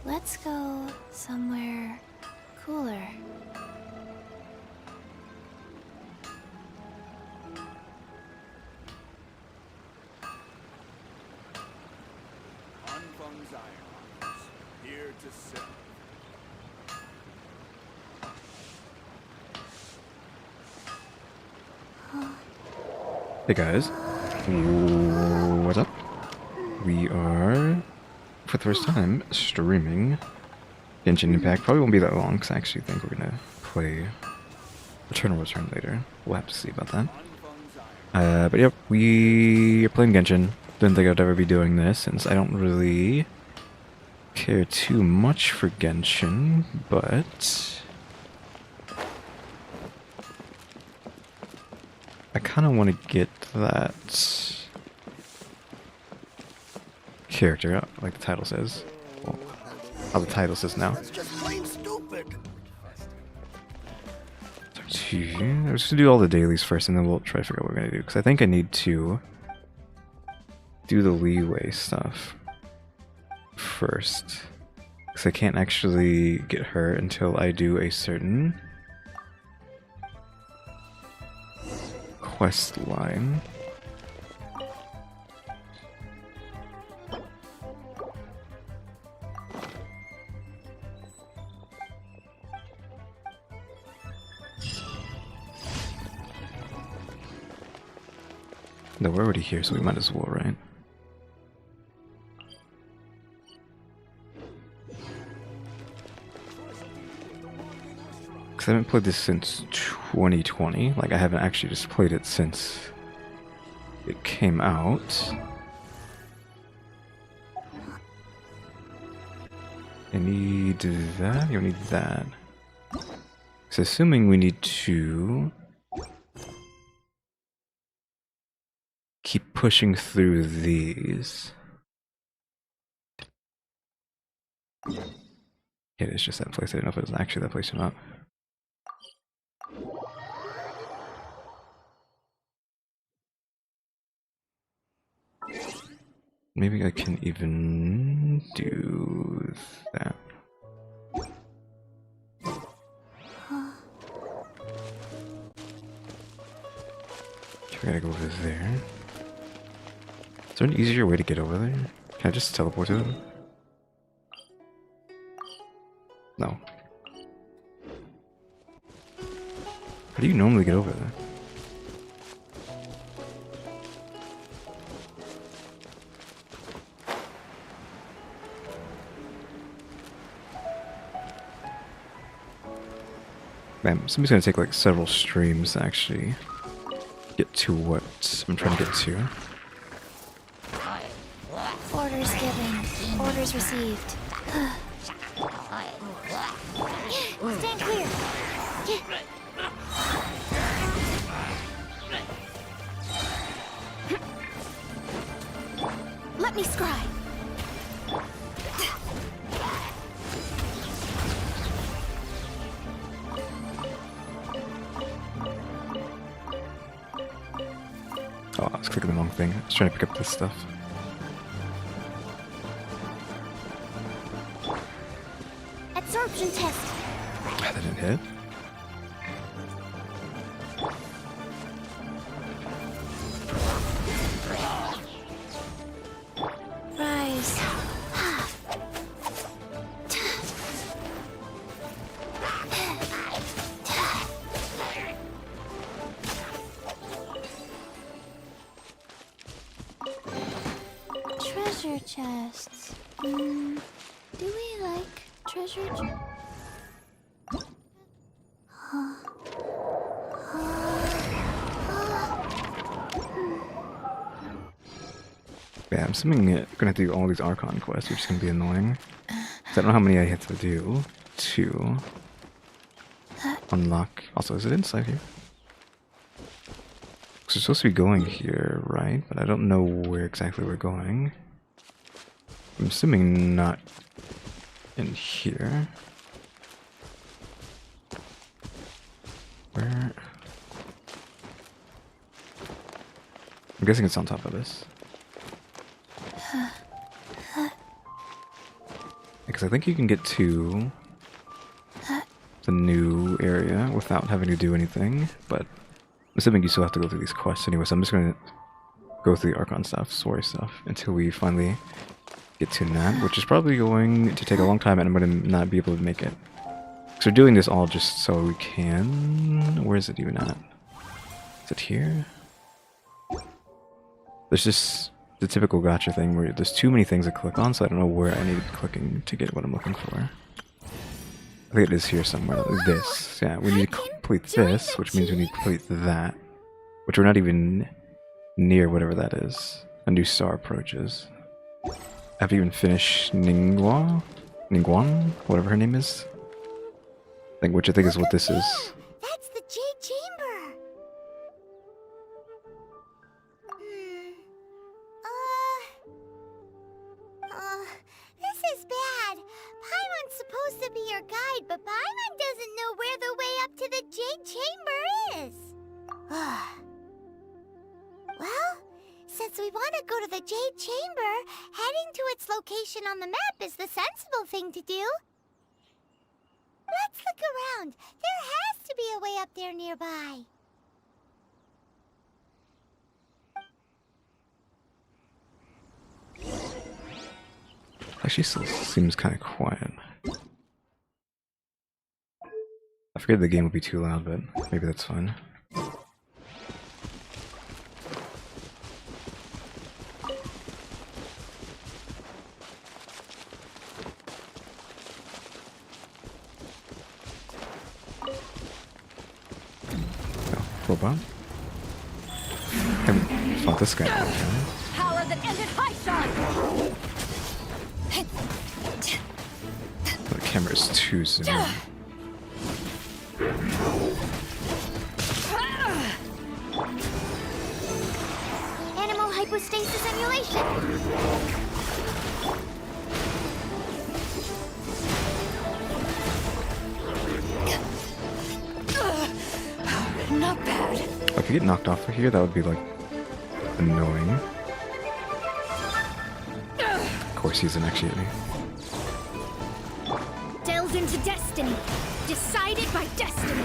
Let's go somewhere cooler. Here to serve. Hey guys, what's up? We are, for the first time, streaming Genshin Impact. Probably won't be that long, because I actually think we're gonna play Return later. We'll have to see about that. But yep, we are playing Genshin. Didn't think I'd ever be doing this, since I don't really care too much for Genshin, but I kind of want to get that character, like the title says. Well, how the title says now. That's just plain stupid. I'm just gonna do all the dailies first, and then we'll try to figure out what we're gonna do. Because I think I need to do the leeway stuff first. Because I can't actually get her until I do a certain quest line. No, we're already here, so we might as well, right? Because I haven't played this since 2020. Like, I haven't actually just played it since it came out. I need that. You need that. So, assuming we need to keep pushing through these. It is just that place. I didn't know if it was actually that place or not. Maybe I can even do that. I gotta go over there. Is there an easier way to get over there? Can I just teleport to them? No. How do you normally get over there? Man, somebody's gonna take like several streams to actually get to what I'm trying to get to. Orders given. Orders received. Stand clear. Let me scry. Oh, I was clicking the wrong thing. I was trying to pick up this stuff. Absorption test. That didn't hit. Rise. Treasure chests. Do we like treasure chests? Yeah, I'm assuming I'm gonna have to do all these Archon quests, which is gonna be annoying. 'Cause I don't know how many I have to do to unlock. Also, is it inside here? Because we're supposed to be going here, right? But I don't know where exactly we're going. I'm assuming not in here. Where? I'm guessing it's on top of this. I Because I think you can get to the new area without having to do anything, but I'm assuming you still have to go through these quests anyway, so I'm just gonna go through the Archon stuff, story stuff, until we finally get to that, which is probably going to take a long time and I'm gonna not be able to make it. So we're doing this all just so we can... Where is it even at? Is it here? There's just the typical gotcha thing where there's too many things to click on, so I don't know where I need to be clicking to get what I'm looking for. I think it is here somewhere. This. Yeah, we need to complete this, which means we need to complete that. Which we're not even near whatever that is. A new star approaches. I haven't even finished Ningguang, whatever her name is. Which I think is what this is. That's the Jade Chamber. This is bad. Paimon's supposed to be your guide, but Paimon doesn't know where the way up to the Jade Chamber is. Well, since we want to go to the Jade Chamber, heading to its location on the map is the sensible thing to do. Let's look around. There has to be a way up there nearby. Actually, still seems kind of quiet. I figured the game would be too loud, but maybe that's fine. Robot? Haven't fought this guy all the time. Power that ended High The camera's too zoom. Animal hypostasis emulation. Not bad. If you get knocked off of here, that would be like annoying. Of course, he's an actually hit me. Delved into destiny. Decided by destiny.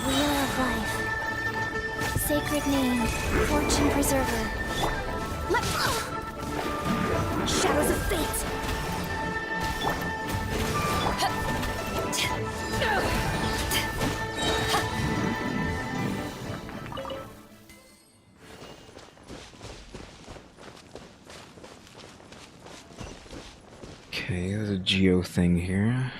Wheel of life. Sacred name. Fortune preserver. Shadows of fate. Okay, there's a geo thing here.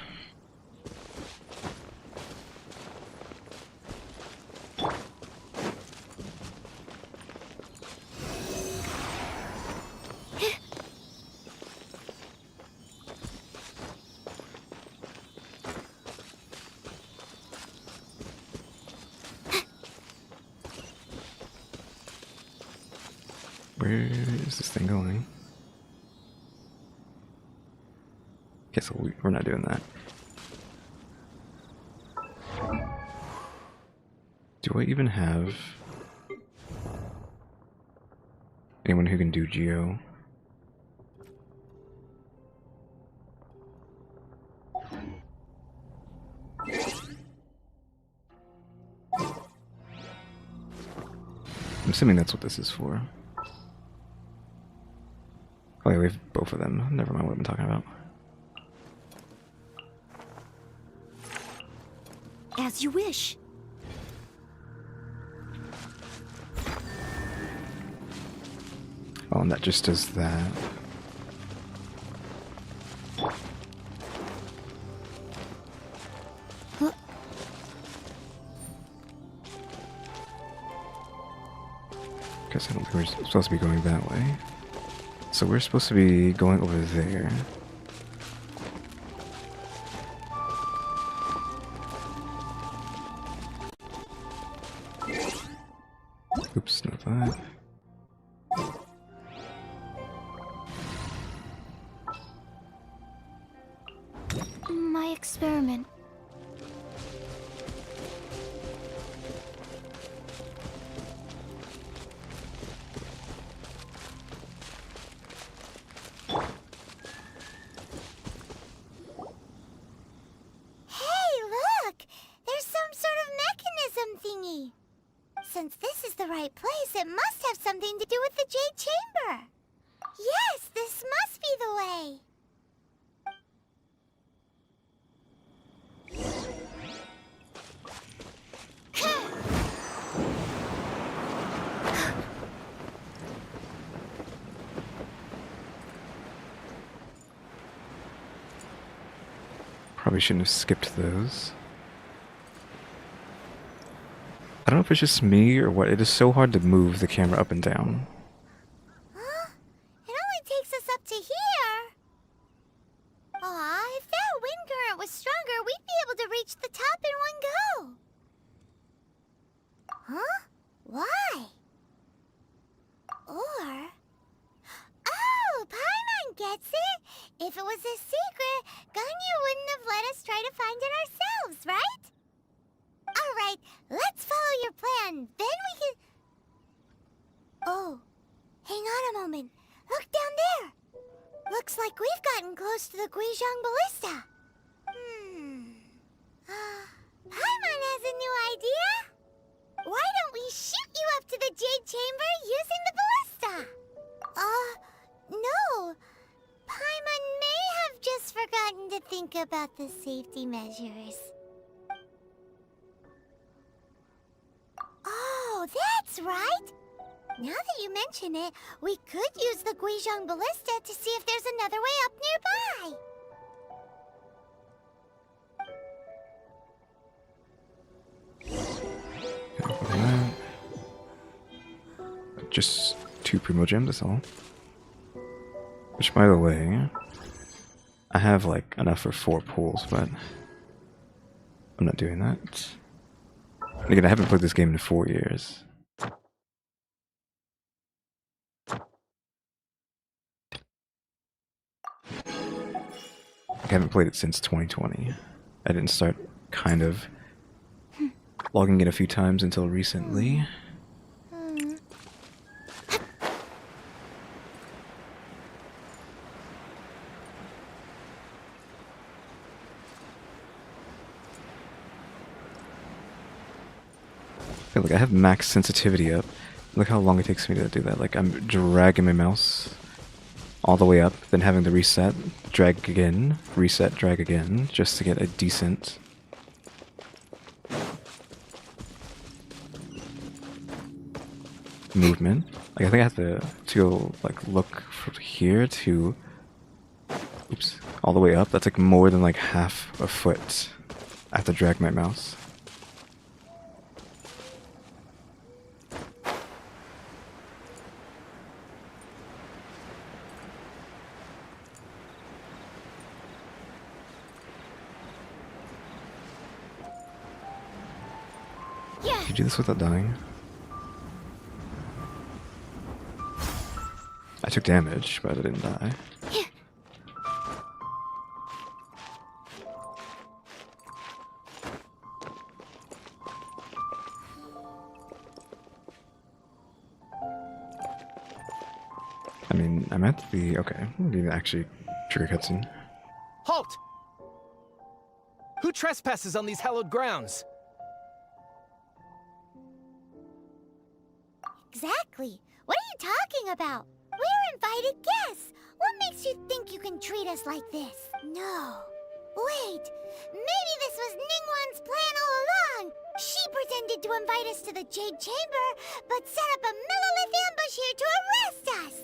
Where is this thing going? Okay, so we're not doing that. Do I even have anyone who can do geo? I'm assuming that's what this is for. Oh yeah, we have both of them. Never mind what I'm talking about. As you wish. Oh, and that just does that. Guess I don't think we're supposed to be going that way. So we're supposed to be going over there. Oops, not that. My experiment. the right place, it must have something to do with the Jade Chamber. Yes, this must be the way. Probably shouldn't have skipped those. I don't know if it's just me or what. It is so hard to move the camera up and down. Huh? It only takes us up to here. Aw, if that wind current was stronger, we'd be able to reach the top in one go. Huh? Why? Or... Oh, Paimon gets it! If it was a secret, Ganyu wouldn't have let us try to find it ourselves, right? Alright, let's follow your plan, then we can... Oh, hang on a moment. Look down there! Looks like we've gotten close to the Guizhong Ballista. Paimon has a new idea! Why don't we shoot you up to the Jade Chamber using the ballista? No. Paimon may have just forgotten to think about the safety measures. Oh, that's right! Now that you mention it, we could use the Guizhong Ballista to see if there's another way up nearby. Just 2 Primogems, that's all. Which, by the way, I have like enough for 4 pools, but I'm not doing that. And again, I haven't played this game in 4 years. I haven't played it since 2020. I didn't start kind of logging in a few times until recently. Like I have max sensitivity up. Look how long it takes me to do that. Like I'm dragging my mouse all the way up, then having to reset, drag again, reset, drag again, just to get a decent movement. Like I think I have to go like look from here to oops, all the way up. That's like more than like half a foot. I have to drag my mouse. Can you do this without dying? I took damage, but I didn't die. I mean, I'm at the... okay, we need to actually trigger cutscene. Halt! Who trespasses on these hallowed grounds? Exactly. What are you talking about? We're invited guests. What makes you think you can treat us like this? No. Wait. Maybe this was Ningguang's plan all along. She pretended to invite us to the Jade Chamber, but set up a millilith ambush here to arrest us.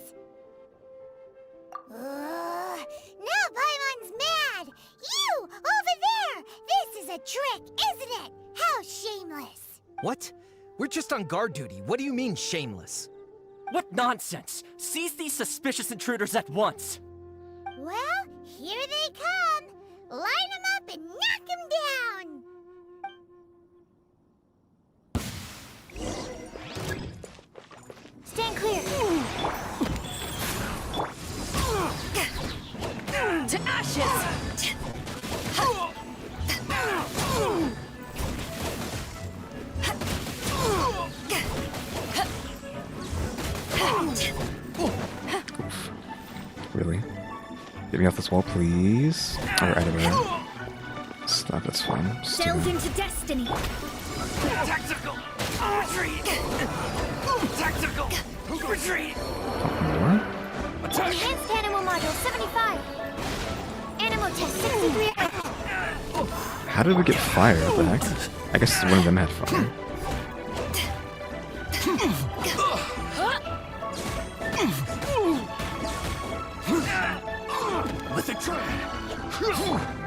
Now Paimon's mad. You, over there. This is a trick, isn't it? How shameless. What? We're just on guard duty. What do you mean, shameless? What nonsense! Seize these suspicious intruders at once! Well, here they come. Line them up and knock them down. Stand clear. To ashes! Really? Get me off this wall, please. Alright, alright. Stop, that's fine. Delve into destiny. Tactical Retreat! Tactical! Retreat! More? Attack! Enhanced animal module 75. Animal test 63. How did we get fire? What the heck? I guess one of them had fire. With a try.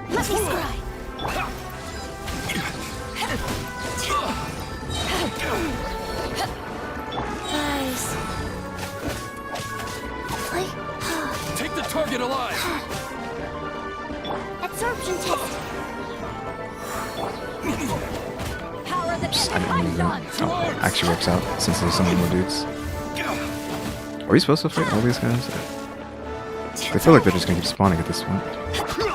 Let me scribe. Eyes. Take the target alive! Absorption test. Power the I didn't need that. Oh, it actually works out since there's so many more dudes. Are we supposed to fight all these guys? I feel like they're just gonna keep spawning at this point.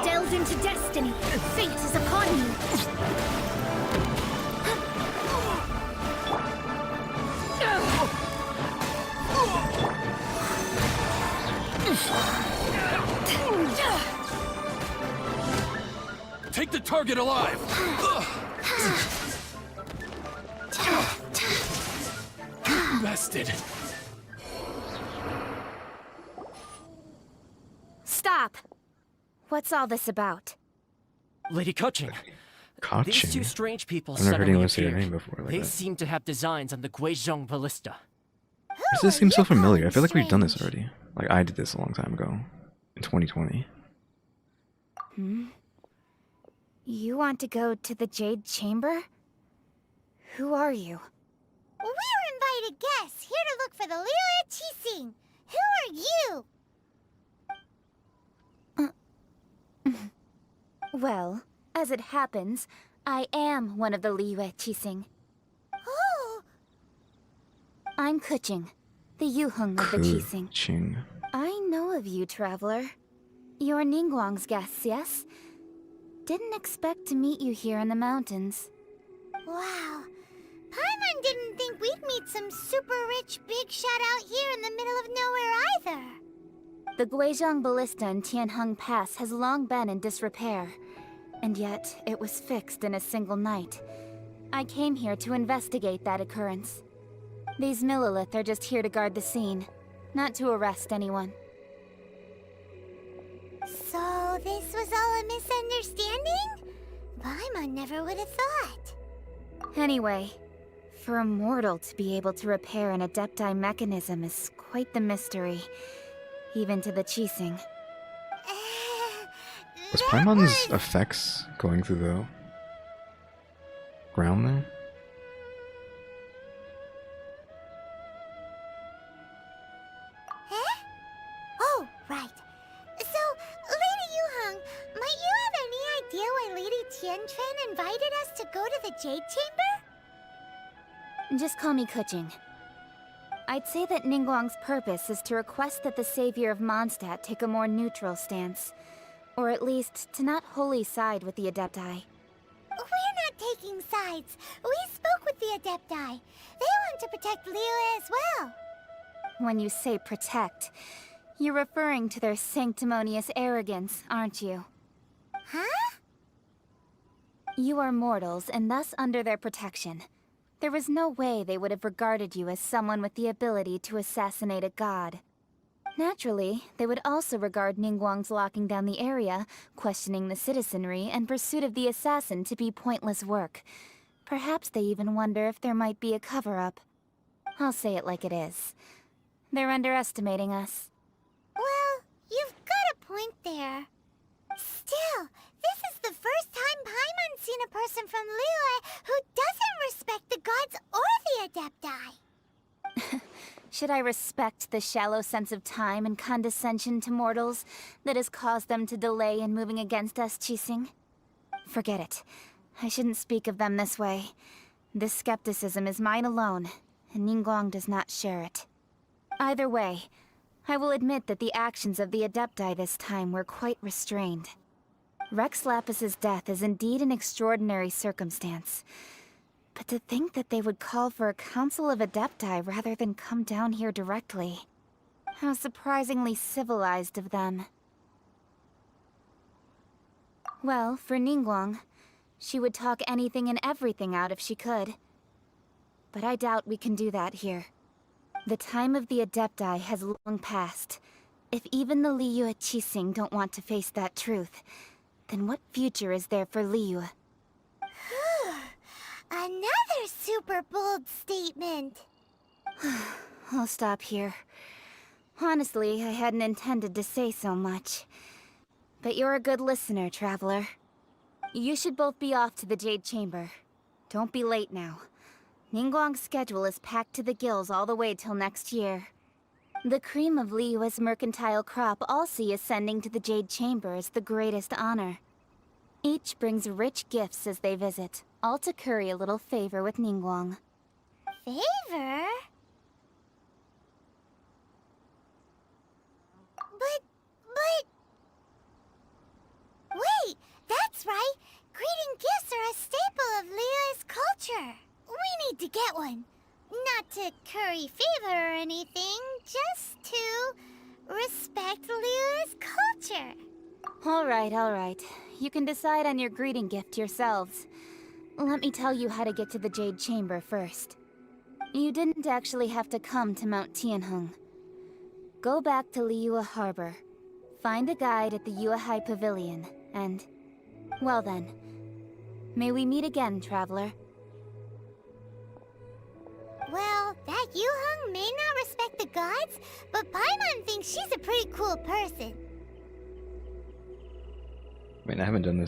Delve into destiny. Fate is upon you. Take the target alive! Bested. Stop! What's all this about? Lady Kuching. These two Koching? strange people I've never heard suddenly anyone say your appeared. name before like They that. seem to have designs on the Guizhong ballista. Does this seem so familiar? I feel like we've done this already. Like I did this a long time ago. In 2020. You want to go to the Jade Chamber? Who are you? We're invited guests here to look for the Liyue Qixing. Who are you? Well, as it happens, I am one of the Liyue Qixing. Oh, I'm Kuching, the Yuheng of the Qixing. Kuching. I know of you, traveler. You're Ningguang's guests, yes? Didn't expect to meet you here in the mountains. wow. Paimon didn't think we'd meet some super rich big shot out here in the middle of nowhere either. The Guizhong Ballista in Tianheng Pass has long been in disrepair, and yet it was fixed in a single night. I came here to investigate that occurrence. These Millilith are just here to guard the scene, not to arrest anyone. So this was all a misunderstanding? Paimon never would have thought. Anyway, for a mortal to be able to repair an Adepti mechanism is quite the mystery, even to the Qixing. Was That Paimon's effects going through the ground there? Huh? Oh, right. So, Lady Yuheng, might you have any idea why Lady Tianquan invited us to go to the Jade Chamber? Just call me Kuching. I'd say that Ningguang's purpose is to request that the savior of Mondstadt take a more neutral stance. Or at least, to not wholly side with the Adepti. We're not taking sides. We spoke with the Adepti. They want to protect Liyue as well. When you say protect, you're referring to their sanctimonious arrogance, aren't you? Huh? You are mortals, and thus under their protection. There was no way they would have regarded you as someone with the ability to assassinate a god. Naturally, they would also regard Ningguang's locking down the area, questioning the citizenry, and pursuit of the assassin to be pointless work. Perhaps they even wonder if there might be a cover-up. I'll say it like it is. They're underestimating us. Well, you've got a point there. Still, this is the first time Paimon's seen a person from Liyue who doesn't respect the gods or the Adepti. Should I respect the shallow sense of time and condescension to mortals that has caused them to delay in moving against us, Qixing? Forget it. I shouldn't speak of them this way. This skepticism is mine alone, and Ningguang does not share it. Either way, I will admit that the actions of the Adepti this time were quite restrained. Rex Lapis's death is indeed an extraordinary circumstance. But to think that they would call for a council of Adepti rather than come down here directly. How surprisingly civilized of them. Well, for Ningguang, she would talk anything and everything out if she could. but I doubt we can do that here. The time of the Adepti has long passed. If even the Liyue Qixing don't want to face that truth, then what future is there for Liyue? Another super bold statement. I'll stop here. Honestly, I hadn't intended to say so much. But you're a good listener, Traveler. You should both be off to the Jade Chamber. Don't be late now. Ningguang's schedule is packed to the gills all the way till next year. The cream of Liyue's mercantile crop all see ascending to the Jade Chamber as the greatest honor. Each brings rich gifts as they visit, all to curry a little favor with Ningguang. Favor? But... Wait, that's right! Greeting gifts are a staple of Liyue's culture. We need to get one. Not to curry favor or anything, just to respect Liyue's culture. Alright. You can decide on your greeting gift yourselves. Let me tell you how to get to the Jade Chamber first. You didn't actually have to come to Mount Tianheng. Go back to Liyue Harbor. Find a guide at the Yuehai Pavilion, and... well then. May we meet again, Traveler. Well, that Yuheng may not respect the gods, but Paimon thinks she's a pretty cool person. I mean, I haven't done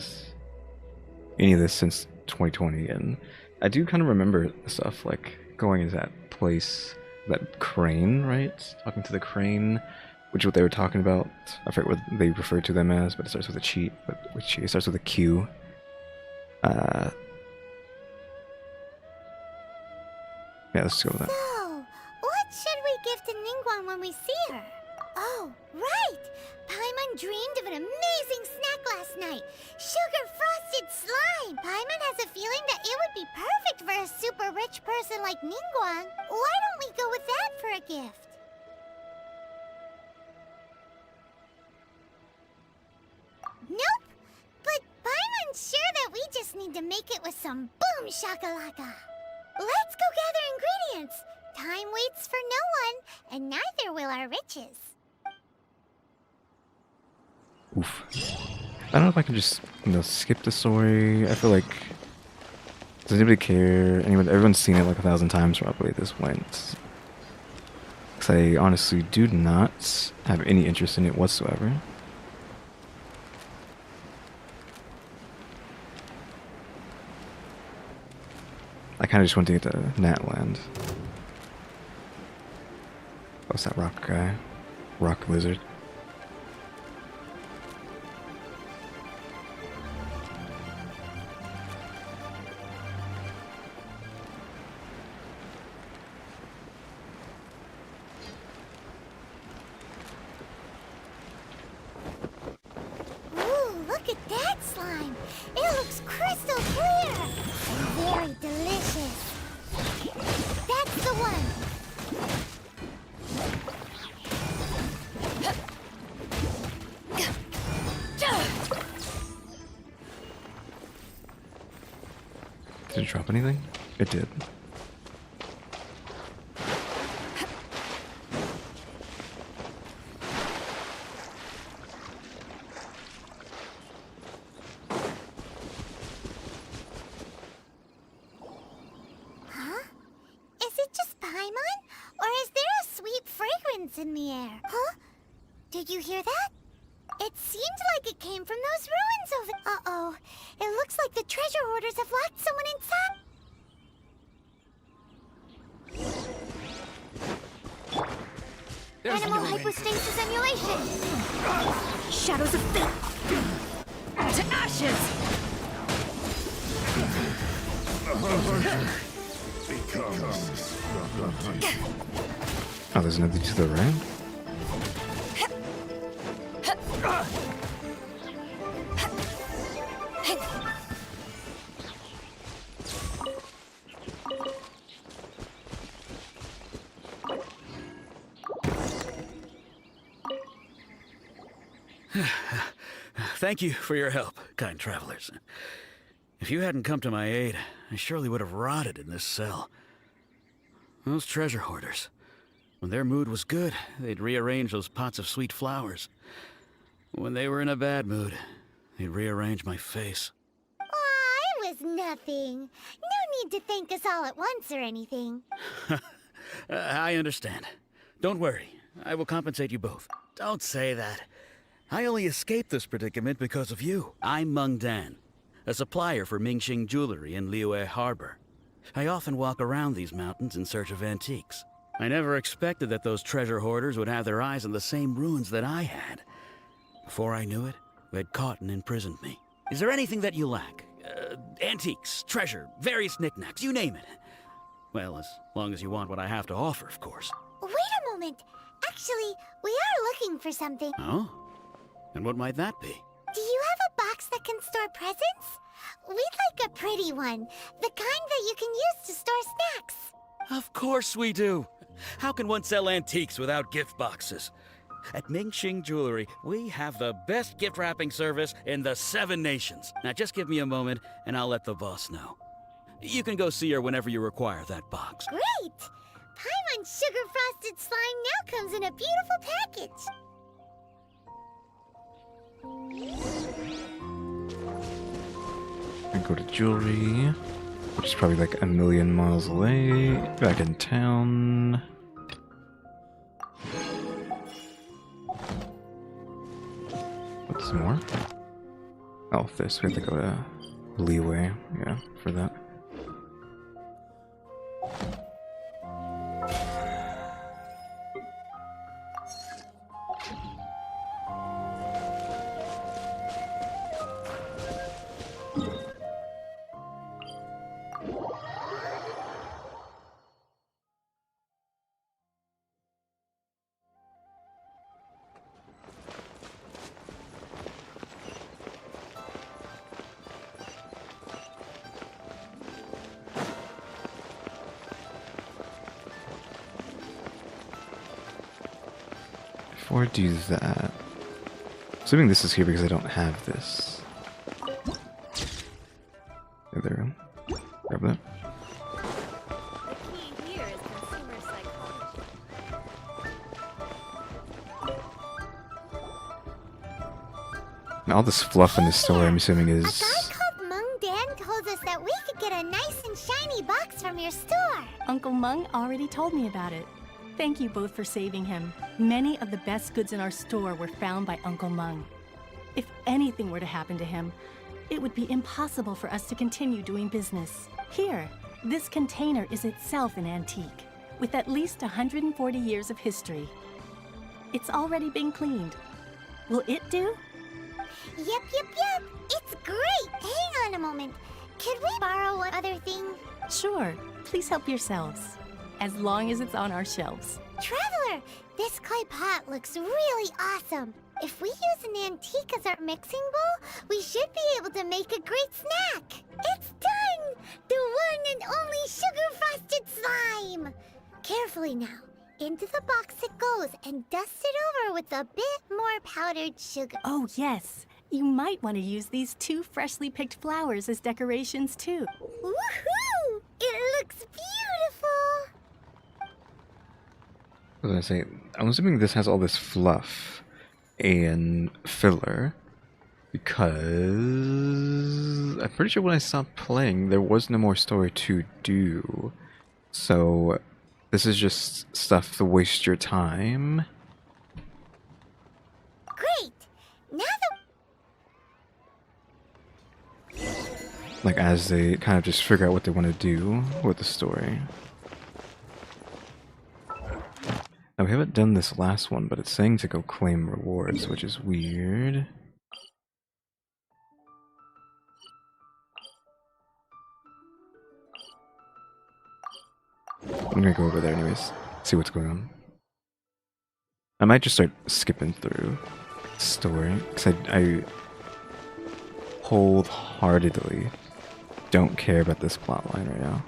any of this since 2020, and I do kind of remember stuff like going into that place, that crane, right? Talking to the crane, which is what they were talking about. I forget what they refer to them as, but it starts with a cheat, it starts with a Q. Yeah, let's go with that. So, what should we give to Ningguang when we see her? Oh, right! Paimon dreamed of an amazing snack last night. Sugar-frosted slime! Paimon has a feeling that it would be perfect for a super rich person like Ningguang. Why don't we go with that for a gift? Nope! But Paimon's sure that we just need to make it with some boom shakalaka. Let's go gather ingredients. Time waits for no one, and neither will our riches. Oof. I don't know if I can just, skip the story. I feel like... does anybody care? Everyone's seen it like 1,000 times probably at this point. Because I honestly do not have any interest in it whatsoever. I kind of just want to get to Natland. What's that rock guy? Rock lizard. Ooh, look at that slime! It looks crystal clear! And very delicious. That's the one! Did it drop anything? It did. Huh? Is it just Paimon? Or is there a sweet fragrance in the air? Huh? Did you hear that? It seemed like it came from those ruins over... Uh-oh. It looks like the treasure hoarders have locked someone inside. There's Animal the omen. hypostasis emulation. Shadows of fate! To ashes! Oh, there's nothing to the right? Thank you for your help, kind travelers. If you hadn't come to my aid, I surely would have rotted in this cell. Those treasure hoarders. When their mood was good, they'd rearrange those pots of sweet flowers. When they were in a bad mood, they'd rearrange my face. Aw, it was nothing. No need to thank us all at once or anything. I understand. Don't worry. I will compensate you both. Don't say that. I only escaped this predicament because of you. I'm Meng Dan, a supplier for Mingxing Jewelry in Liyue Harbor. I often walk around these mountains in search of antiques. I never expected that those treasure hoarders would have their eyes on the same ruins that I had. Before I knew it, they'd caught and imprisoned me. Is there anything that you lack? Antiques, treasure, various knickknacks, you name it. Well, as long as you want what I have to offer, of course. Wait a moment. Actually, we are looking for something. Oh? And what might that be? Do you have a box that can store presents? We'd like a pretty one. The kind that you can use to store snacks. Of course we do. How can one sell antiques without gift boxes? At Mingxing Jewelry, we have the best gift wrapping service in the 7 nations. Now just give me a moment and I'll let the boss know. You can go see her whenever you require that box. Great! Paimon Sugar Frosted Slime now comes in a beautiful package. I go to jewelry, which is probably like a million miles away. Back in town. What's more? Oh, this. We have to go to Leeway. Yeah, for that. Before I do that, assuming this is here because I don't have this. Oh, there we go. Grab that. The key here is consumer psychology. Now, all this fluff in this store, I'm assuming A is. guy called Meng Dan told us that we could get a nice and shiny box from your store. Uncle Meng already told me about it. Thank you both for saving him. Many of the best goods in our store were found by Uncle Meng. If anything were to happen to him, it would be impossible for us to continue doing business. Here, this container is itself an antique, with at least 140 years of history. It's already been cleaned. Will it do? Yep. It's great. Hang on a moment. Could we borrow one other thing? Sure, please help yourselves, as long as it's on our shelves. Traveler, this clay pot looks really awesome. If we use an antique as our mixing bowl, we should be able to make a great snack. It's done! The one and only sugar-frosted slime! Carefully now. Into the box it goes and dust it over with a bit more powdered sugar. Oh yes, you might want to use these 2 freshly picked flowers as decorations too. Woohoo! It looks beautiful! What was I gonna say? I'm assuming this has all this fluff and filler because I'm pretty sure when I stopped playing, there was no more story to do. So this is just stuff to waste your time. Great! Now that Like as they kind of just figure out what they want to do with the story. Now we haven't done this last one, but it's saying to go claim rewards, which is weird. I'm gonna go over there anyways, see what's going on. I might just start skipping through the story, because I wholeheartedly don't care about this plotline right now.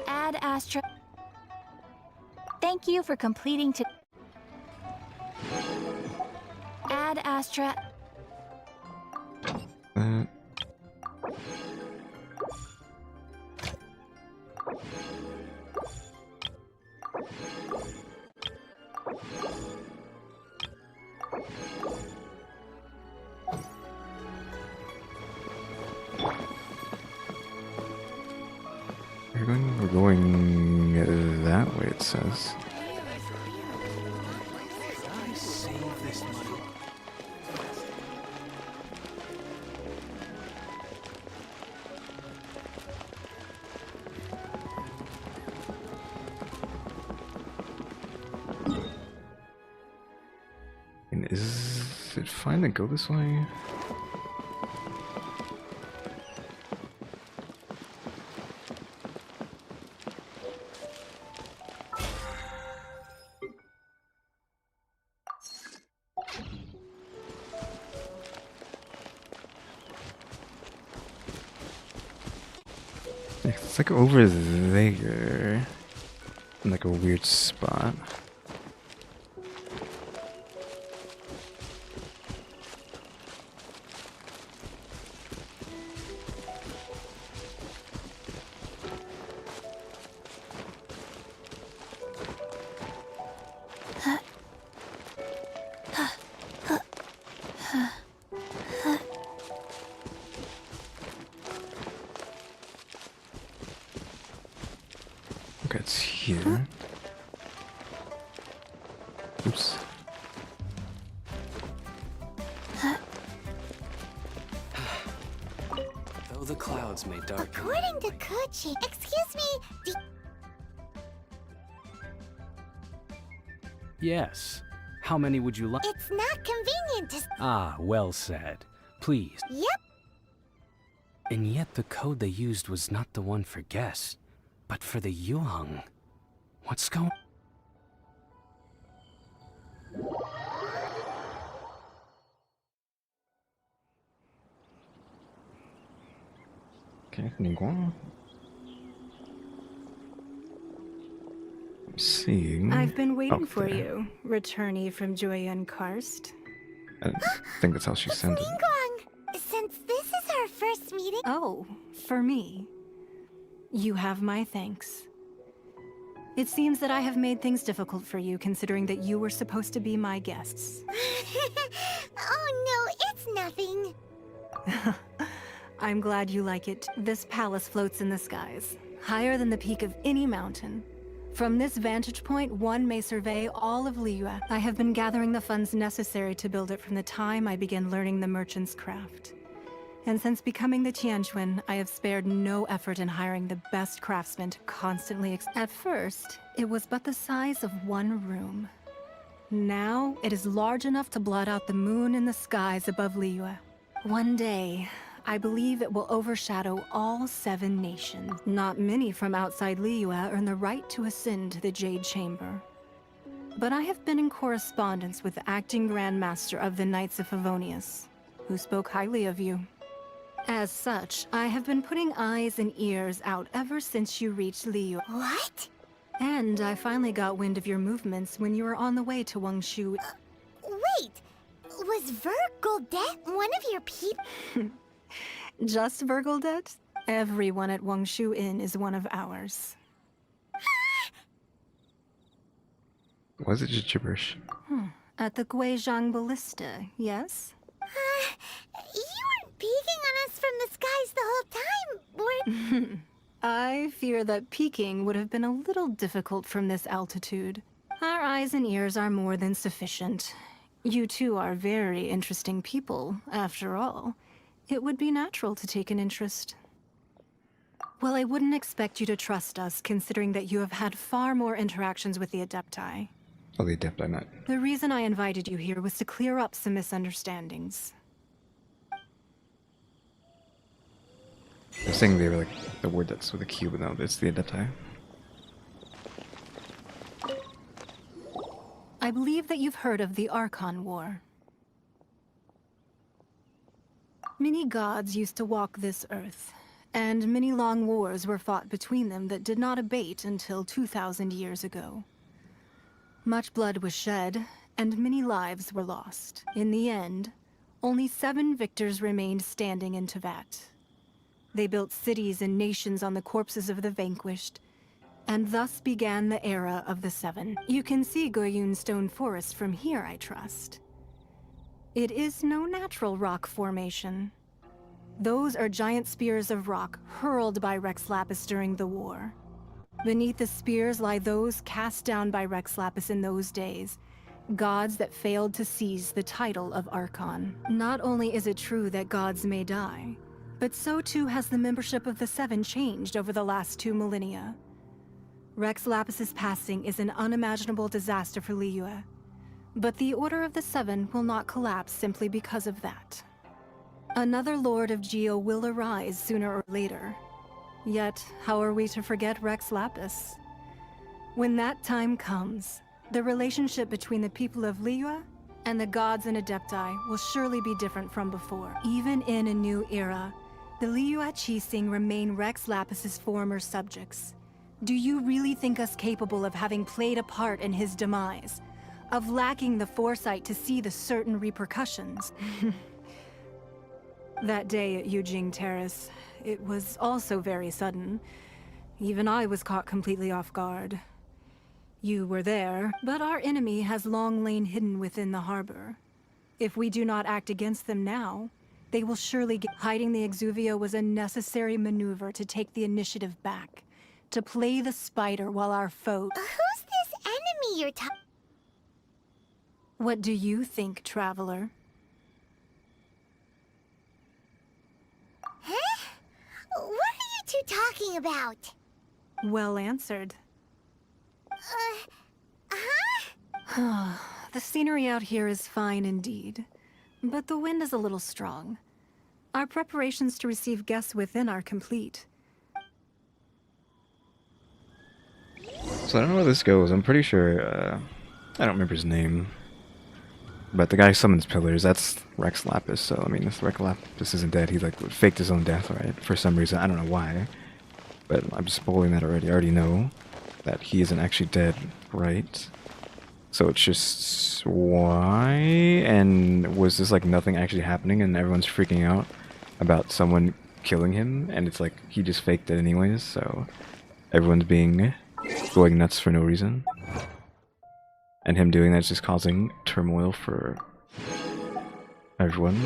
Ad Astra. Thank you for completing to. Ad Astra. it says. I save this money. And is it fine to go this way? It's like over there, in like a weird spot. Okay, it's here. Oops. Though the clouds may darken. According to Kochi, excuse me, Yes. How many would you like? it's not convenient to... Ah, well said. Please. Yep, And yet the code they used was not the one for guests, but for the Yuheng. What's going... Okay, Ningguang. I'm seeing. I've been waiting Oh, for there. you, returnee from Joyun Karst. I think that's how she sent it. Ningguang, since this is our first meeting... Oh, for me. You have my thanks. It seems that I have made things difficult for you, considering that you were supposed to be my guests. Oh no, it's nothing. I'm glad you like it. This palace floats in the skies, higher than the peak of any mountain. From this vantage point, one may survey all of Liyue. I have been gathering the funds necessary to build it from the time I began learning the merchant's craft. And since becoming the Tianquan, I have spared no effort in hiring the best craftsmen to constantly At first, it was but the size of one room. Now, it is large enough to blot out the moon in the skies above Liyue. One day, I believe it will overshadow all 7 nations. Not many from outside Liyue earn the right to ascend to the Jade Chamber. But I have been in correspondence with the acting Grand Master of the Knights of Favonius, who spoke highly of you. As such, I have been putting eyes and ears out ever since you reached Liyue. What? And I finally got wind of your movements when you were on the way to Wangshu. Wait, was Vergoldet one of your people? Just Vergoldet? Everyone at Wangshu Inn is one of ours. Was it just gibberish? At the Guizhang Ballista, yes? You weren't peeking on us from the skies the whole time, were... I fear that peeking would have been a little difficult from this altitude. Our eyes and ears are more than sufficient. You two are very interesting people, after all. It would be natural to take an interest. Well, I wouldn't expect you to trust us, considering that you have had far more interactions with the Adepti. Oh, the Adepti not. The reason I invited you here was to clear up some misunderstandings. They're saying they were like the word that's with a Q, but no, it's the Adepti. I believe that you've heard of the Archon War. Many gods used to walk this earth, and many long wars were fought between them that did not abate until 2,000 years ago. Much blood was shed, and many lives were lost. In the end, only 7 victors remained standing in Tevat. They built cities and nations on the corpses of the vanquished, and thus began the era of the 7. You can see Goyun Stone Forest from here, I trust. It is no natural rock formation. Those are giant spears of rock hurled by Rex Lapis during the war. Beneath the spears lie those cast down by Rex Lapis in those days, gods that failed to seize the title of Archon. Not only is it true that gods may die, but so too has the membership of the Seven changed over the last 2 millennia. Rex Lapis's passing is an unimaginable disaster for Liyue, but the Order of the Seven will not collapse simply because of that. Another Lord of Geo will arise sooner or later. Yet, how are we to forget Rex Lapis? When that time comes, the relationship between the people of Liyue and the gods and Adepti will surely be different from before. Even in a new era, the Liyue Qixing remain Rex Lapis's former subjects. Do you really think us capable of having played a part in his demise? Of lacking the foresight to see the certain repercussions? That day at Yujing Terrace, it was also very sudden. Even I was caught completely off guard. You were there, but our enemy has long lain hidden within the harbor. If we do not act against them now, they will surely get... Hiding the Exuvio was a necessary maneuver to take the initiative back. To play the spider while our foe... Who's this enemy you're talking? What do you think, Traveler? Huh? What are you two talking about? Well answered. Huh? The scenery out here is fine indeed, but the wind is a little strong. Our preparations to receive guests within are complete. So I don't know where this goes. I'm pretty sure, I don't remember his name. But the guy who summons pillars, that's Rex Lapis, so I mean, if Rex Lapis isn't dead, he like faked his own death, right? For some reason, I don't know why. But I'm just spoiling that already. I already know that he isn't actually dead, right? So it's just why? And was this like nothing actually happening and everyone's freaking out about someone killing him? And it's like he just faked it anyways, so everyone's going nuts for no reason. And him doing that is just causing turmoil for everyone.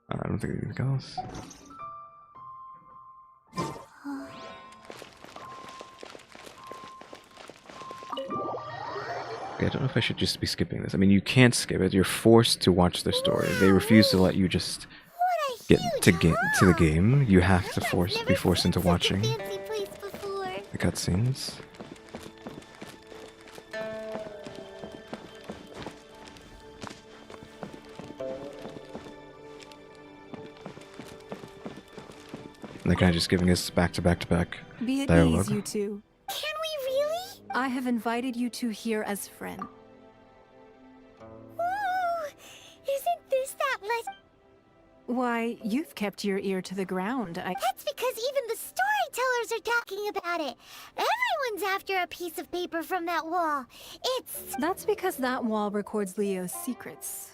I don't think anything else. Okay, I don't know if I should just be skipping this. I mean, you can't skip it. You're forced to watch the story. They refuse to let you just get to the game. You have to be forced into watching the cutscenes. And they're kind of just giving us back-to-back-to-back Be at dialogue. ease, you two. Can we really? I have invited you two here as friends. Ooh, isn't this that less... Why, you've kept your ear to the ground. That's because even the storytellers are talking about it. Everyone's after a piece of paper from that wall. That's because that wall records Leo's secrets.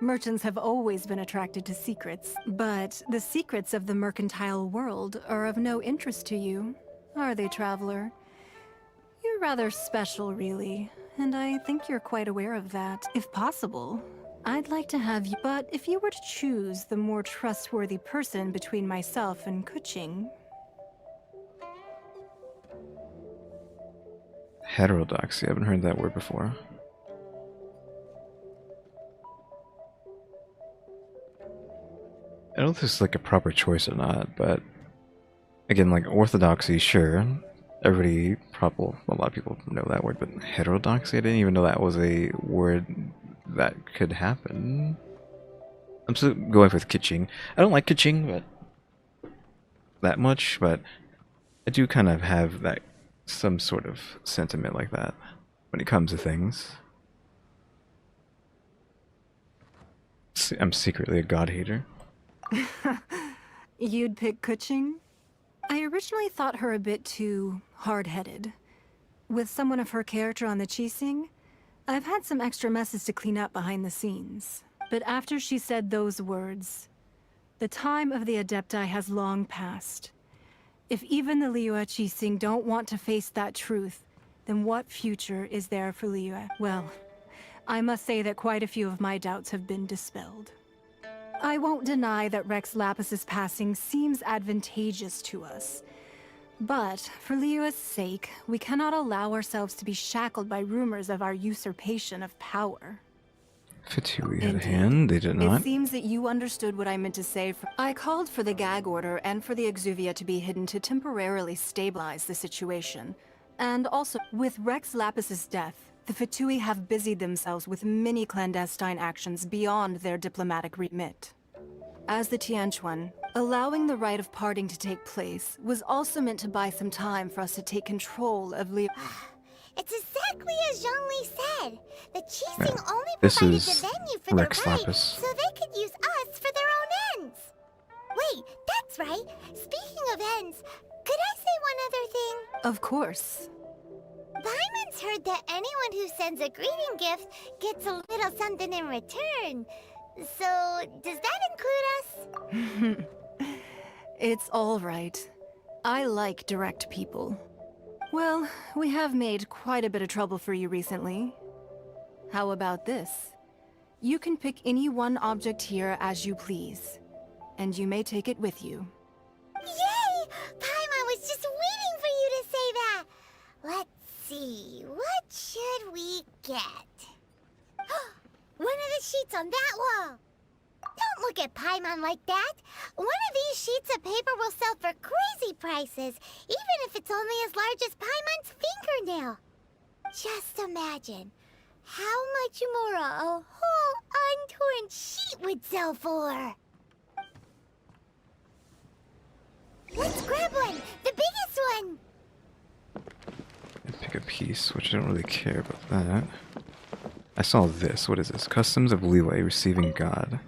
Merchants have always been attracted to secrets, but the secrets of the mercantile world are of no interest to you, are they, Traveler? You're rather special, really, and I think you're quite aware of that. If possible, I'd like to have you, but if you were to choose the more trustworthy person between myself and Kuching... Heterodoxy, I haven't heard that word before. I don't know if this is like a proper choice or not, but again, like orthodoxy, sure. Everybody, probably, a lot of people know that word, but heterodoxy, I didn't even know that was a word that could happen. I'm still going with kitching. I don't like kitching, but that much, but I do kind of have that some sort of sentiment like that when it comes to things. I'm secretly a god hater. You'd pick Kuching? I originally thought her a bit too hard-headed. With someone of her character on the Qixing, I've had some extra messes to clean up behind the scenes. But after she said those words, the time of the Adepti has long passed. If even the Liyue Qixing don't want to face that truth, then what future is there for Liyue? Well, I must say that quite a few of my doubts have been dispelled. I won't deny that Rex Lapis's passing seems advantageous to us. But, for Liyue's sake, we cannot allow ourselves to be shackled by rumors of our usurpation of power. Fatui had a hand, they did not. It seems that you understood what I meant to say. I called for the gag order and for the Exuvia to be hidden to temporarily stabilize the situation. And also, with Rex Lapis's death, the Fatui have busied themselves with many clandestine actions beyond their diplomatic remit. As the Tianquan, allowing the rite of parting to take place was also meant to buy some time for us to take control of Liyue. It's exactly as Zhongli said. The Qixing only This provided is the venue for Rex the rite, Lapis. so they could use us for their own ends. Wait, that's right. Speaking of ends, could I say one other thing? Of course. Paimon's heard that anyone who sends a greeting gift gets a little something in return. So, does that include us? It's all right. I like direct people. Well, we have made quite a bit of trouble for you recently. How about this? You can pick any one object here as you please, and you may take it with you. Yay! Paimon was just waiting for you to say that. Let's see, what should we get? One of the sheets on that wall. Don't look at Paimon like that. One of these sheets of paper will sell for crazy prices, even if it's only as large as Paimon's fingernail. Just imagine how much more a whole untorn sheet would sell for. Let's grab one, the biggest one. And pick a piece, which I don't really care about that. I saw this. What is this? Customs of Liyue receiving God.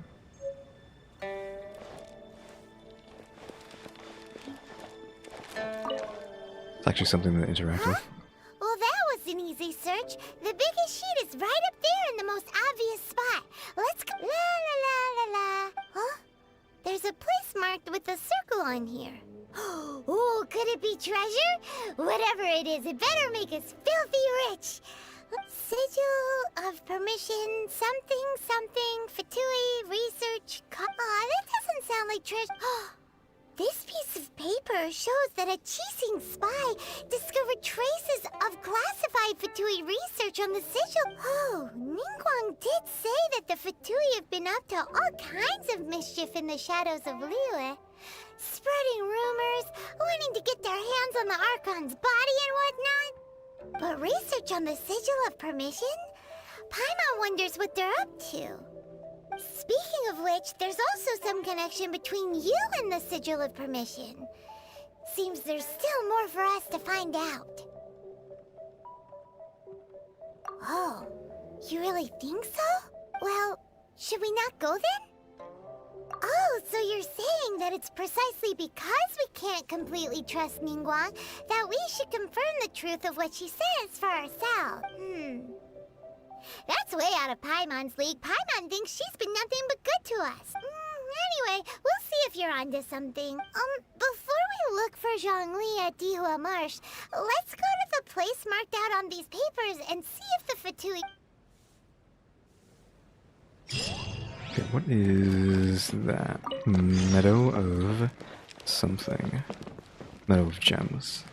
It's actually something that interact with. Well, that was an easy search. The biggest sheet is right up there in the most obvious spot. Let's go. La la la la la. Huh? There's a place marked with a circle on here. Oh, could it be treasure? Whatever it is, it better make us filthy rich. Sigil of permission, something, something, Fatui, research, Aw, that doesn't sound like treasure. This piece of paper shows that a Qixing spy discovered traces of classified Fatui research on the sigil. Oh, Ningguang did say that the Fatui have been up to all kinds of mischief in the shadows of Liyue. Spreading rumors, wanting to get their hands on the Archon's body and whatnot. But research on the sigil of permission? Paimon wonders what they're up to. Speaking of which, there's also some connection between you and the Sigil of Permission. Seems there's still more for us to find out. Oh, you really think so? Well, should we not go then? Oh, so you're saying that it's precisely because we can't completely trust Ningguang that we should confirm the truth of what she says for ourselves. That's way out of Paimon's league. Paimon thinks she's been nothing but good to us. Anyway, we'll see if you're onto something. Before we look for Zhongli at Dihua Marsh, let's go to the place marked out on these papers and see if the Fatui... Okay, what is that? Meadow of something. Meadow of gems.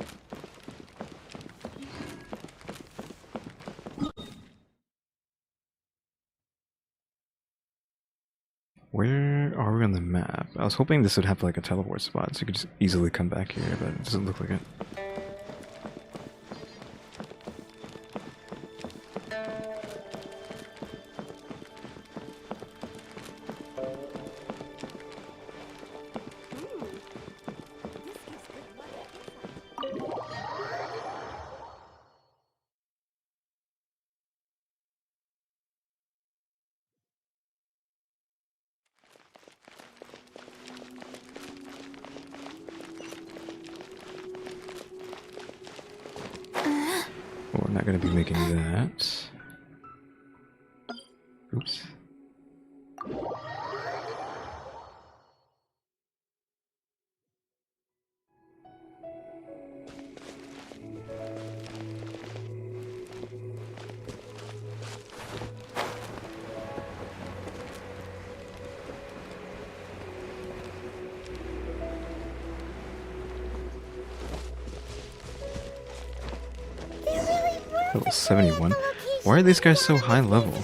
Where are we on the map? I was hoping this would have like a teleport spot so you could just easily come back here, but it doesn't look like it. We're not going to be making that. Oops. Level 71. Why are these guys so high level? And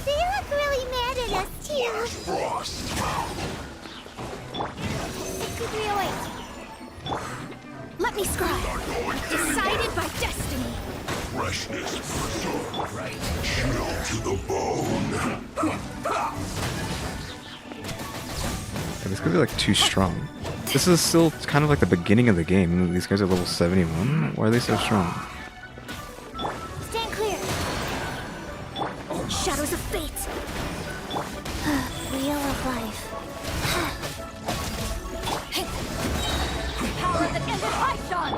they look really mad at us too. 6308. Let me scribe. Decided by destiny. Freshness preserved. Right. Chill to the bone. Yeah, these guys are like too strong. This is still kind of like the beginning of the game, and these guys are level 71. Why are they so strong? Stand clear. Shadows of fate. Wheel of life. Power that ended Python.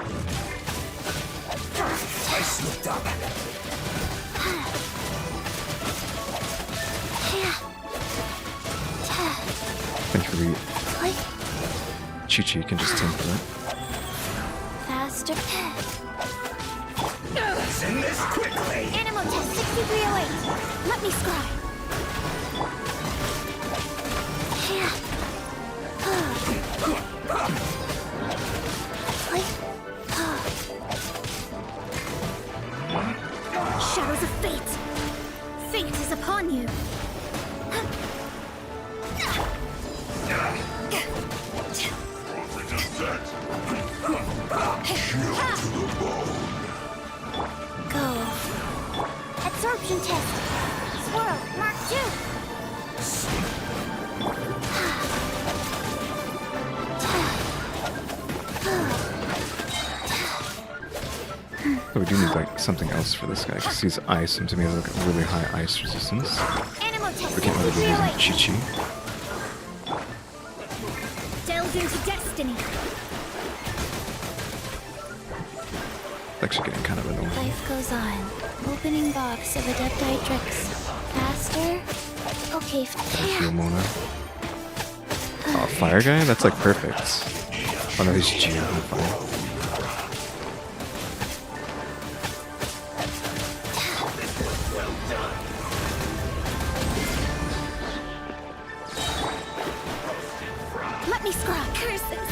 I slipped up. Thankfully, Chi-Chi can just temper it. Faster. Send this quickly. Animal test 6308. Let me scribe. Shadows of fate. Fate is upon you. Go. Absorption test. Swirl. Mark 2. But we do need like something else for this guy, because he's ice, and to me he has like a really high ice resistance. Animal test We can't really be using 6308. Chi-Chi. Delve into destiny. It's actually getting kind of annoying. Life goes on. Opening box of Adepti tricks. Faster. Okay. Heal Mona. Oh, fire guy? That's like perfect. Oh no, he's Geo on fire. Let me scribe. Curses.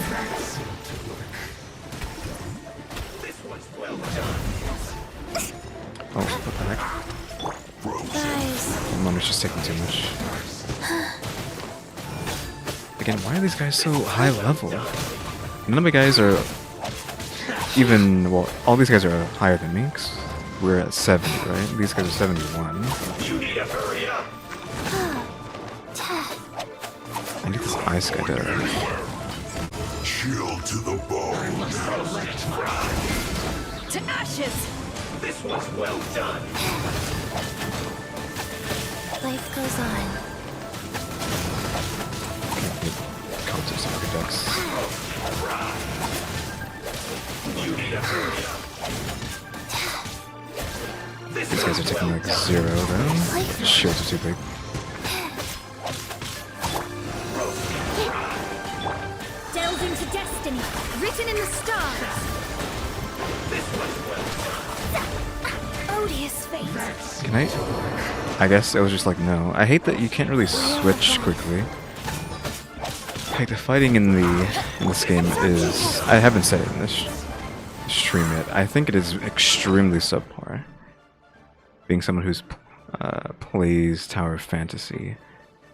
Oh, what the heck? Guys. Mona's just taking too much. Again, why are these guys so high level? None of the guys are even, well, all these guys are higher than me, 'cause we're at 70, right? These guys are 71. I need this ice guy to... Chill to the bone. To ashes. This was well done. Life goes on. Concepts of Redux. These guys are taking like 0 though. Shields are too big. Delve into destiny. Written in the stars. Odious fate. Can I guess it was just like, no. I hate that you can't really switch quickly. Like, the fighting in this game is... I haven't said it in this stream yet. I think it is extremely subpar. Being someone who's plays Tower Fantasy.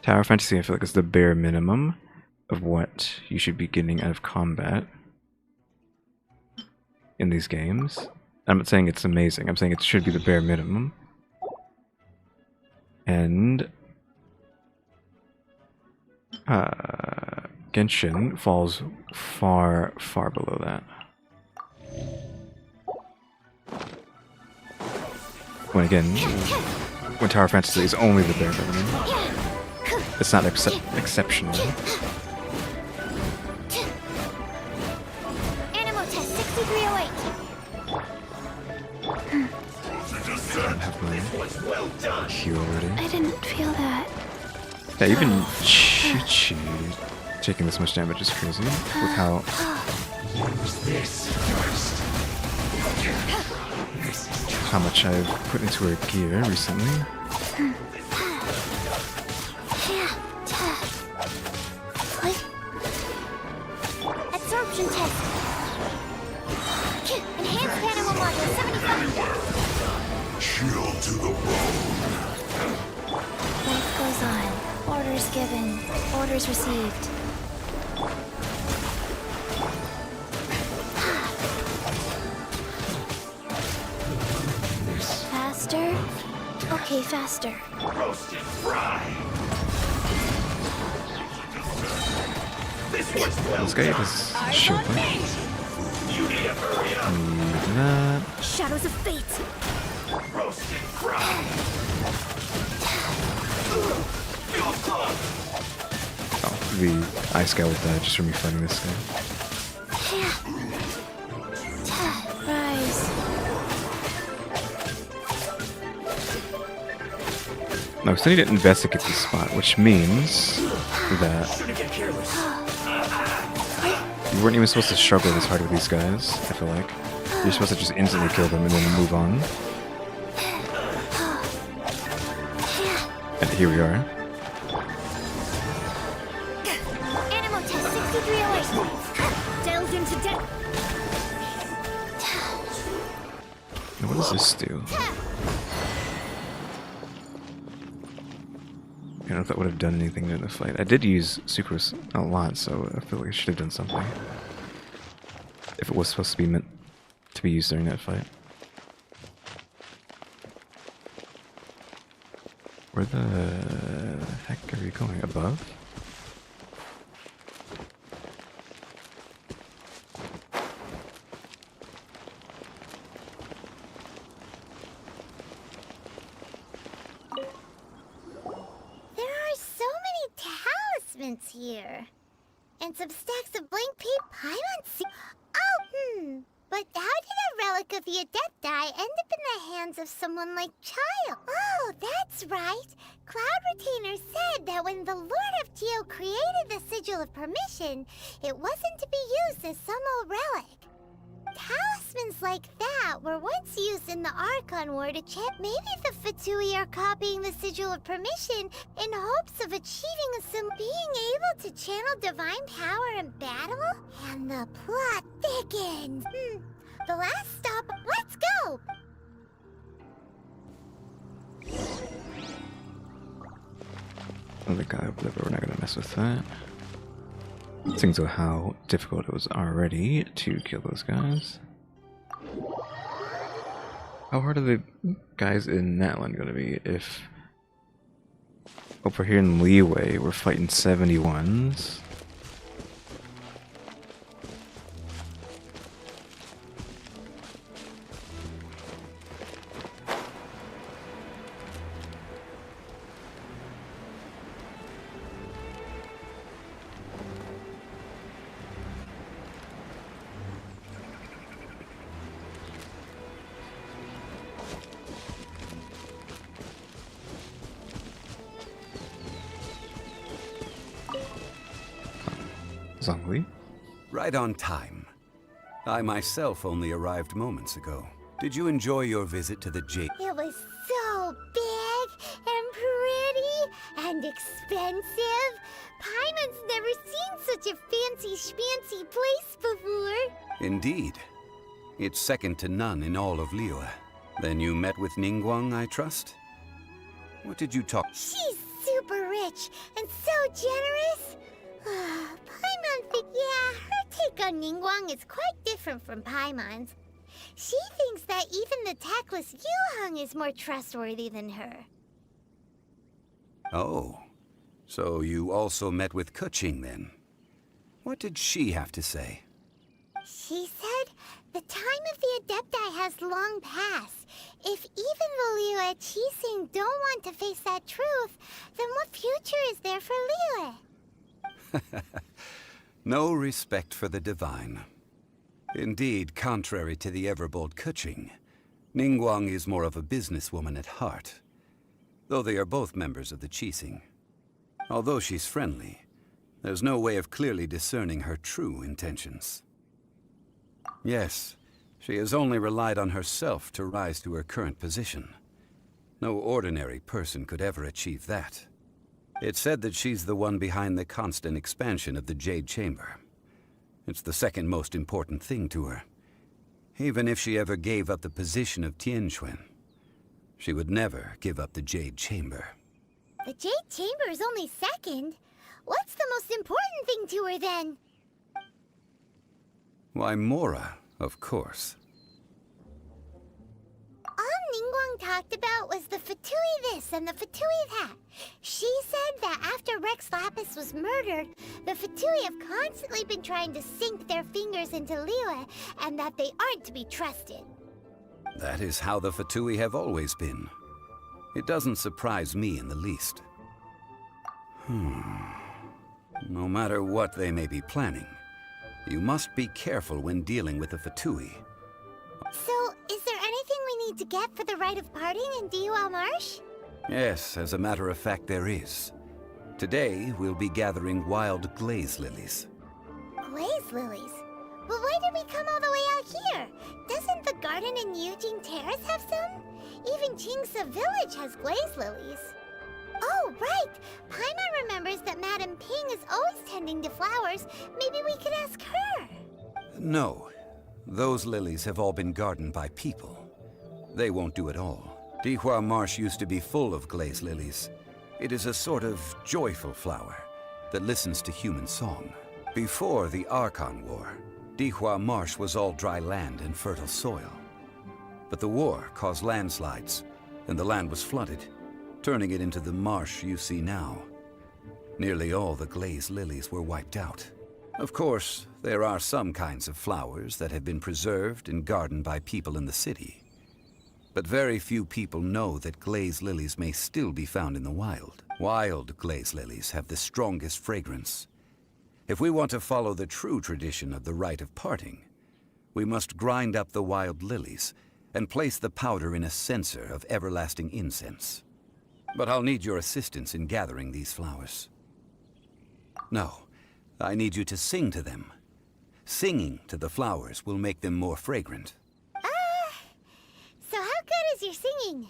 Tower Fantasy, I feel like, is the bare minimum of what you should be getting out of combat in these games. I'm not saying it's amazing, I'm saying it should be the bare minimum. And Genshin falls far, far below that. When again, when Tower Fantasy is only the bare minimum. It's not exceptional. Animal test 6308. I don't have my heal already. I didn't feel that. Yeah, even Chi-Chi taking this much damage is crazy with how much I've put into her gear recently. Absorption test. Enhanced animal Chill to the bone. Life goes on. Orders given. Orders received. Faster? Okay, faster. Roasted fry. This was well This guy done. is shield. You need to hurry up. Need that. Shadows of fate. Roasted fry. Feel close. Oh, the ice guy will die just from me fighting this guy. Rise. No, so I need to investigate the spot, which means that you weren't even supposed to struggle this hard with these guys, I feel like. You're supposed to just instantly kill them and then move on. And here we are. Animal test 6308. Delves into death. Now what does this do? I don't know if that would have done anything in the fight. I did use sucrose a lot, so I feel like I should have done something. If it was supposed to be meant to be used during that fight. Where the heck are we going? Above? There are so many talismans here. And some stacks of blank paper paimons. Oh, But how did a relic of the Adepti end up in the hands of someone like Child? Oh, that's right. Cloud Retainer said that when the Lord of Geo created the Sigil of Permission, it wasn't to be used as some old relic. Talismans like that were once used in the Archon War to check. Maybe the Fatui are copying the Sigil of Permission in hopes of achieving a being able to channel divine power in battle? And the plot thickens. The last stop, let's go! Another guy over there, but we're not gonna mess with that. Seeing to how difficult it was already to kill those guys. How hard are the guys in that one gonna be if over here in Leeway we're fighting 71s? Zhongli? Right on time. I myself only arrived moments ago. Did you enjoy your visit to the Jade? It was so big and pretty and expensive. Paimon's never seen such a fancy schmancy place before. Indeed. It's second to none in all of Liyue. Then you met with Ningguang, I trust? What did you talk? She's super rich and so generous. Paimon yeah, her take on Ningguang is quite different from Paimon's. She thinks that even the tactless Yuheng is more trustworthy than her. Oh. So you also met with Keqing then? What did she have to say? She said the time of the Adepti has long passed. If even the Liyue Qixing don't want to face that truth, then what future is there for Liyue? No respect for the divine. Indeed, contrary to the ever-bold Keqing, Ningguang is more of a businesswoman at heart, though they are both members of the Qixing. Although she's friendly, there's no way of clearly discerning her true intentions. Yes, she has only relied on herself to rise to her current position. No ordinary person could ever achieve that. It's said that she's the one behind the constant expansion of the Jade Chamber. It's the second most important thing to her. Even if she ever gave up the position of Tianquan, she would never give up the Jade Chamber. The Jade Chamber is only second. What's the most important thing to her, then? Why, Mora, of course. All Ningguang talked about was the Fatui this and the Fatui that. She said that after Rex Lapis was murdered, the Fatui have constantly been trying to sink their fingers into Liyue, and that they aren't to be trusted. That is how the Fatui have always been. It doesn't surprise me in the least. No matter what they may be planning, you must be careful when dealing with the Fatui. So, is there anything we need to get for the rite of parting in Dihua Marsh? Yes, as a matter of fact, there is. Today, we'll be gathering wild glaze lilies. Glaze lilies? But why did we come all the way out here? Doesn't the garden in Yujing Terrace have some? Even Qingse Village has glaze lilies. Oh, right! Paimon remembers that Madame Ping is always tending to flowers. Maybe we could ask her. No. Those lilies have all been gardened by people. They won't do it all. Dihua Marsh used to be full of glaze lilies. It is a sort of joyful flower that listens to human song. Before the Archon War, Dihua Marsh was all dry land and fertile soil. But the war caused landslides, and the land was flooded, turning it into the marsh you see now. Nearly all the glaze lilies were wiped out. Of course, there are some kinds of flowers that have been preserved and gardened by people in the city. But very few people know that glaze lilies may still be found in the wild. Wild glaze lilies have the strongest fragrance. If we want to follow the true tradition of the rite of parting, we must grind up the wild lilies and place the powder in a censer of everlasting incense. But I'll need your assistance in gathering these flowers. No, I need you to sing to them. Singing to the flowers will make them more fragrant. So how good is your singing?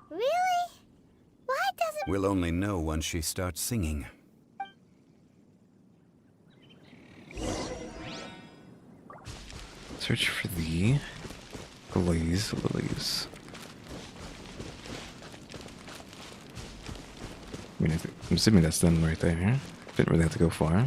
Really? Why doesn't... We'll only know once she starts singing. Search for the glaze lilies. I mean, I'm assuming that's them right there. Didn't really have to go far.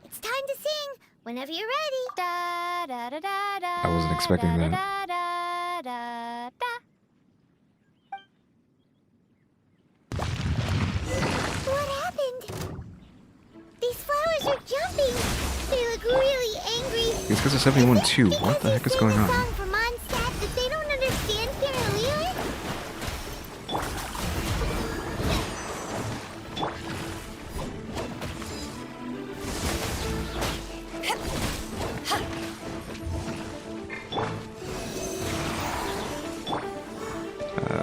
It's time to sing! Whenever you're ready! Da, da, da, da, da, I wasn't expecting that. da, da, da, da. What happened? These flowers are jumping! They look really angry! It's because of 71 too. What the heck is going on? Song for Mondstadt that they don't understand here in Liyue?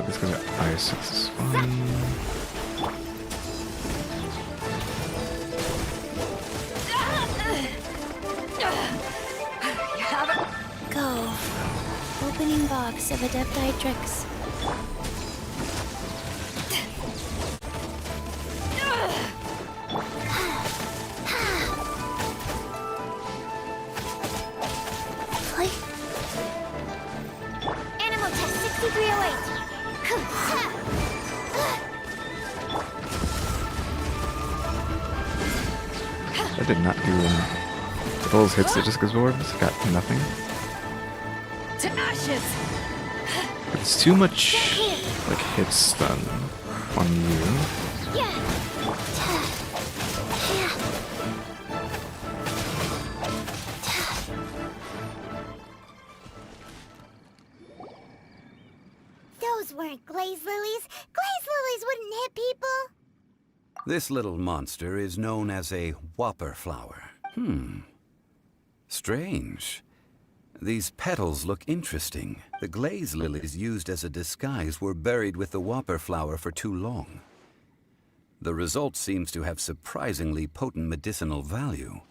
This goes to ice. It's fine. Go. Opening box of Adepti tricks. Animal test 6308. That did not do with all those hits that just absorbs. Got nothing. To ashes. It's too much like hit stun on you. Those weren't glaze lilies. Glaze lilies wouldn't hit people. This little monster is known as a whopper flower. Strange. These petals look interesting. The glaze lilies used as a disguise were buried with the whopper flower for too long. The result seems to have surprisingly potent medicinal value.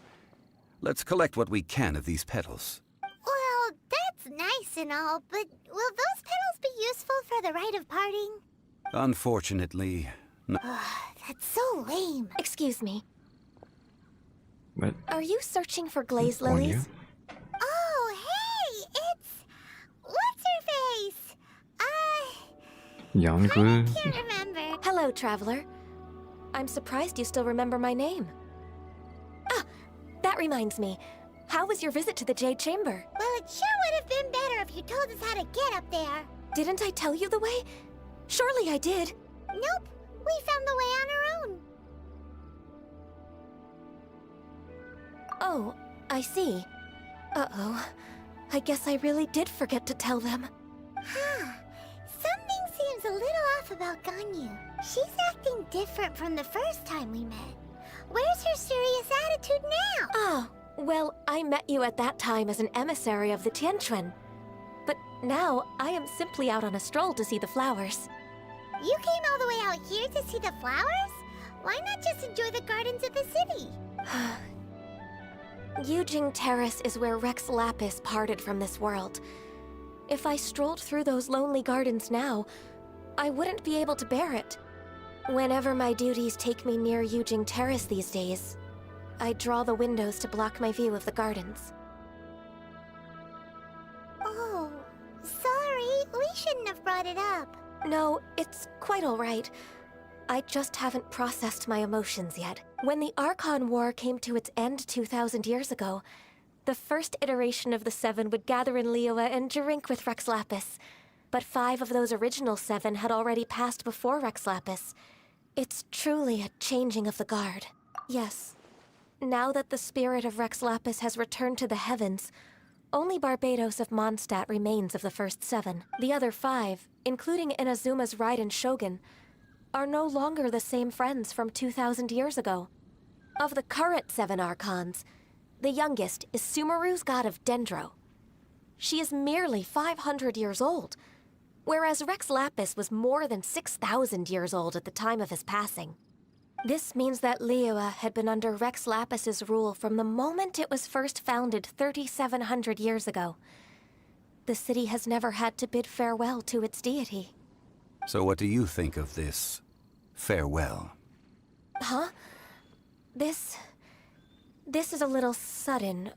Let's collect what we can of these petals. Well, that's nice nice and all, but will those petals be useful for the rite of parting? Unfortunately, no. That's so lame. Excuse me. What? Are you searching for glaze On you? lilies? Oh, hey! It's... What's her face? Yanglu? Can't remember. Hello, traveler. I'm surprised you still remember my name. Ah, that reminds me. How was your visit to the Jade Chamber? Well, it sure would have been better if you told us how to get up there. Didn't I tell you the way? Surely I did. Nope. We found the way on our own. Oh, I see. Uh-oh. I guess I really did forget to tell them. Huh. Something seems a little off about Ganyu. She's acting different from the first time we met. Where's her serious attitude now? Oh, well, I met you at that time as an emissary of the Tianquan. But now, I am simply out on a stroll to see the flowers. You came all the way out here to see the flowers? Why not just enjoy the gardens of the city? Yujing Terrace is where Rex Lapis parted from this world. If I strolled through those lonely gardens now, I wouldn't be able to bear it. Whenever my duties take me near Yujing Terrace these days, I draw the windows to block my view of the gardens. Oh, sorry. We shouldn't have brought it up. No, it's quite all right. I just haven't processed my emotions yet. When the Archon War came to its end 2,000 years ago, the first iteration of the Seven would gather in Liyue and drink with Rex Lapis. But 5 of those original 7 had already passed before Rex Lapis. It's truly a changing of the guard. Yes. Now that the spirit of Rex Lapis has returned to the heavens, only Barbados of Mondstadt remains of the first 7. The other 5, including Inazuma's Raiden Shogun, are no longer the same friends from 2,000 years ago. Of the current 7 Archons, the youngest is Sumeru's god of Dendro. She is merely 500 years old, whereas Rex Lapis was more than 6,000 years old at the time of his passing. This means that Liyue had been under Rex Lapis's rule from the moment it was first founded 3,700 years ago. The city has never had to bid farewell to its deity. So what do you think of this farewell? Huh? This is a little sudden.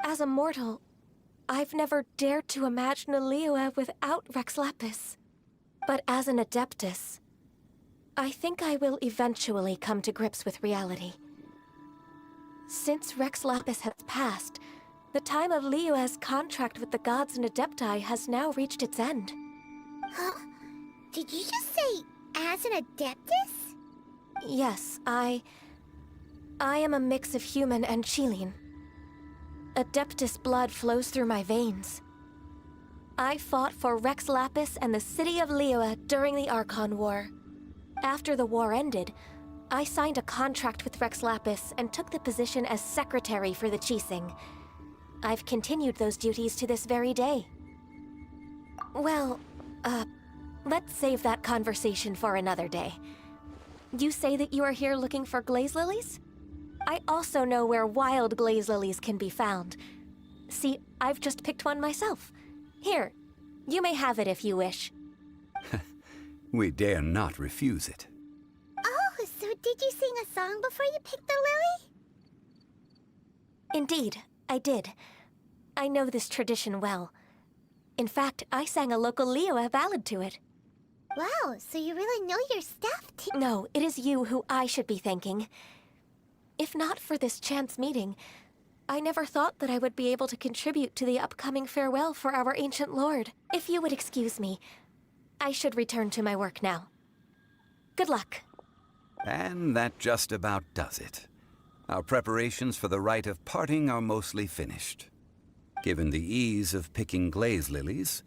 As a mortal, I've never dared to imagine a Liyue without Rex Lapis. But as an Adeptus, I think I will eventually come to grips with reality. Since Rex Lapis has passed, the time of Liyue's contract with the gods and Adepti has now reached its end. Huh? Did you just say, as an Adeptus? Yes, I am a mix of human and Chilean. Adeptus blood flows through my veins. I fought for Rex Lapis and the city of Liyue during the Archon War. After the war ended, I signed a contract with Rex Lapis and took the position as secretary for the Qixing. I've continued those duties to this very day. Well, let's save that conversation for another day. You say that you are here looking for glaze lilies? I also know where wild glaze lilies can be found. See, I've just picked one myself. Here, you may have it if you wish. We dare not refuse it. Oh, so did you sing a song before you picked the lily? Indeed, I did. I know this tradition well. In fact, I sang a local Liyue ballad to it. Wow, so you really know your stuff, too. No, it is you who I should be thanking. If not for this chance meeting, I never thought that I would be able to contribute to the upcoming farewell for our ancient lord. If you would excuse me, I should return to my work now. Good luck. And that just about does it. Our preparations for the rite of parting are mostly finished. Given the ease of picking glaze lilies,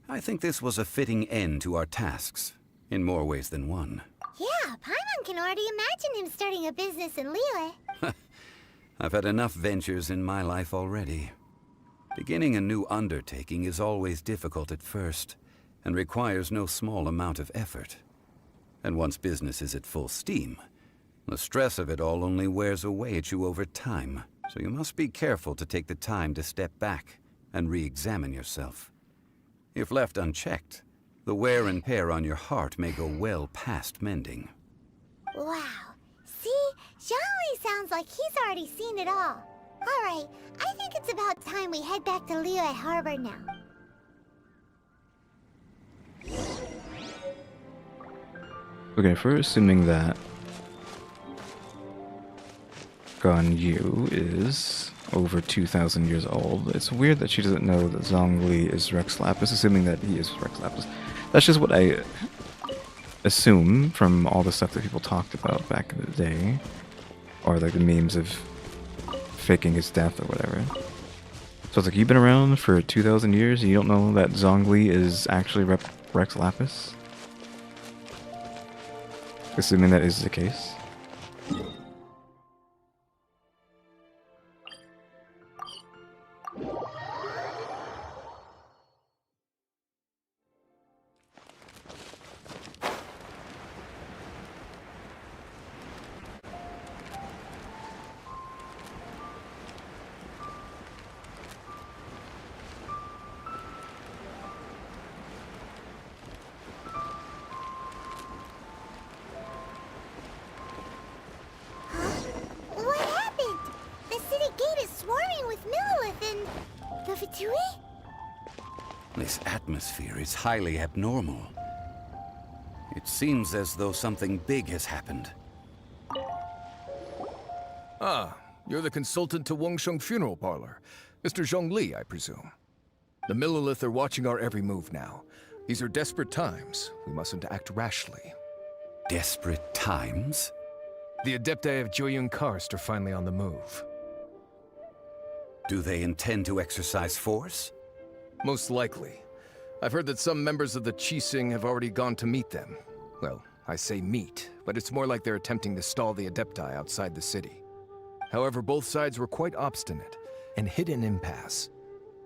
I think this was a fitting end to our tasks, in more ways than one. Yeah, Paimon can already imagine him starting a business in Liyue. I've had enough ventures in my life already. Beginning a new undertaking is always difficult at first, and requires no small amount of effort. And once business is at full steam, the stress of it all only wears away at you over time. So you must be careful to take the time to step back and re-examine yourself. If left unchecked, the wear and tear on your heart may go well past mending. Wow. See? Zhongli sounds like he's already seen it all. Alright, I think it's about time we head back to Liyue Harbor now. Okay, if we're assuming that Ganyu is over 2,000 years old, it's weird that she doesn't know that Zhongli is Rex Lapis, assuming that he is Rex Lapis. That's just what I assume from all the stuff that people talked about back in the day. Or like the memes of faking his death or whatever. So it's like, you've been around for 2,000 years and you don't know that Zhongli is actually Rex Lapis? Assuming that is the case. What happened? The city gate is swarming with Millilith and... the Fatui? This atmosphere is highly abnormal. It seems as though something big has happened. Ah, you're the consultant to Wangsheng Funeral Parlor. Mr. Zhongli, I presume. The Millilith are watching our every move now. These are desperate times. We mustn't act rashly. Desperate times? The Adepti of Joyun Karst are finally on the move. Do they intend to exercise force? Most likely. I've heard that some members of the Qixing have already gone to meet them. Well, I say meet, but it's more like they're attempting to stall the Adepti outside the city. However, both sides were quite obstinate and hit an impasse.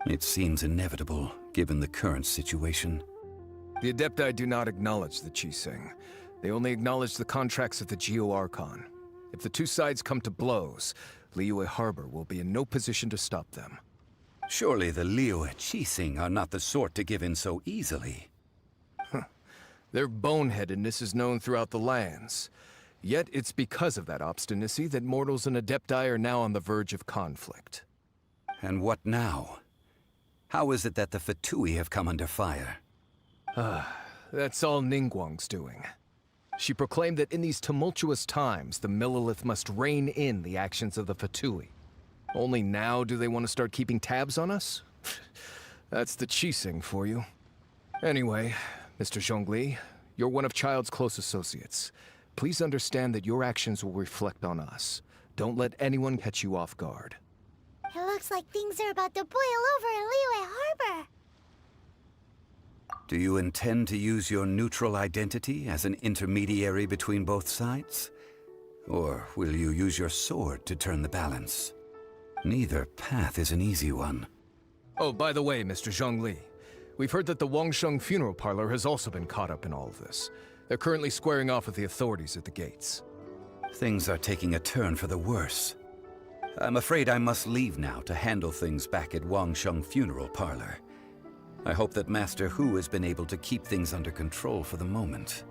It seems inevitable, given the current situation. The Adepti do not acknowledge the Qixing. They only acknowledge the contracts of the Geo-Archon. If the two sides come to blows, Liyue Harbor will be in no position to stop them. Surely the Liyue Qixing are not the sort to give in so easily. Their boneheadedness is known throughout the lands. Yet it's because of that obstinacy that mortals and Adepti are now on the verge of conflict. And what now? How is it that the Fatui have come under fire? That's all Ningguang's doing. She proclaimed that in these tumultuous times, the Millilith must rein in the actions of the Fatui. Only now do they want to start keeping tabs on us? That's the Qixing for you. Anyway, Mr. Zhongli, you're one of Child's close associates. Please understand that your actions will reflect on us. Don't let anyone catch you off guard. It looks like things are about to boil over in Liyue Harbor. Do you intend to use your neutral identity as an intermediary between both sides? Or will you use your sword to turn the balance? Neither path is an easy one. Oh, by the way, Mr. Zhongli, we've heard that the Wangsheng Funeral Parlor has also been caught up in all of this. They're currently squaring off with the authorities at the gates. Things are taking a turn for the worse. I'm afraid I must leave now to handle things back at Wangsheng Funeral Parlor. I hope that Master Hu has been able to keep things under control for the moment.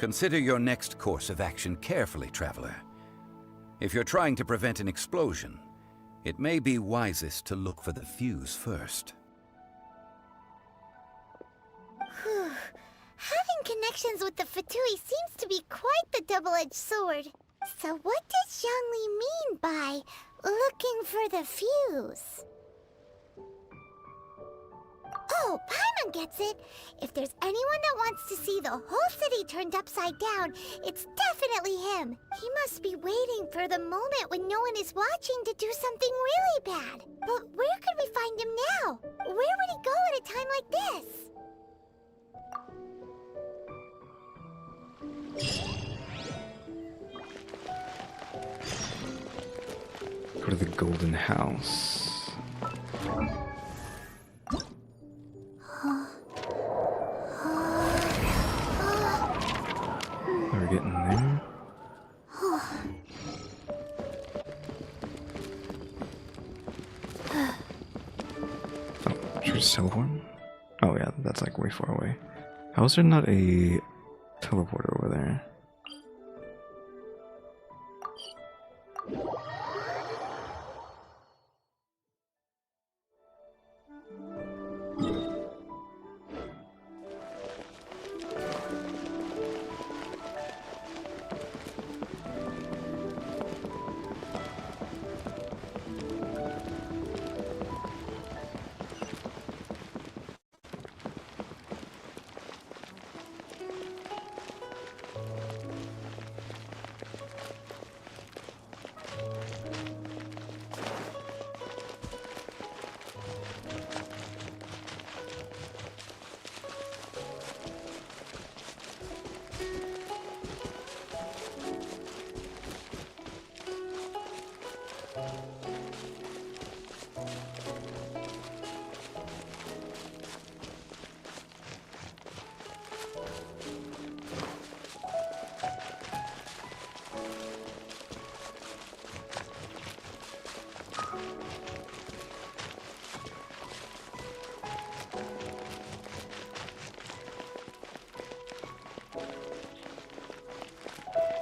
Consider your next course of action carefully, Traveler. If you're trying to prevent an explosion, it may be wisest to look for the fuse first. Having connections with the Fatui seems to be quite the double-edged sword. So what does Zhongli mean by looking for the fuse? Oh, Paimon gets it. If there's anyone that wants to see the whole city turned upside down, it's definitely him. He must be waiting for the moment when no one is watching to do something really bad. But where could we find him now? Where would he go at a time like this? Go to the Golden House. We're getting there. just teleport? Oh yeah, that's like way far away. How is there not a teleporter over there?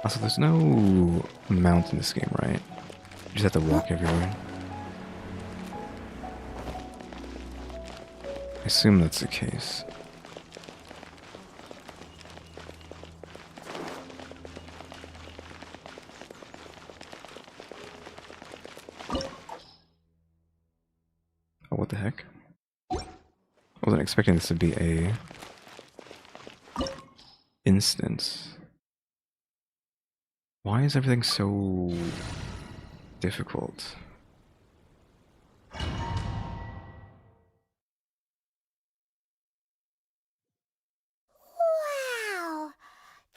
Also, there's no mount in this game, right? You just have to walk everywhere. I assume that's the case. Oh, what the heck? I wasn't expecting this to be a instance. Why is everything so difficult? Wow!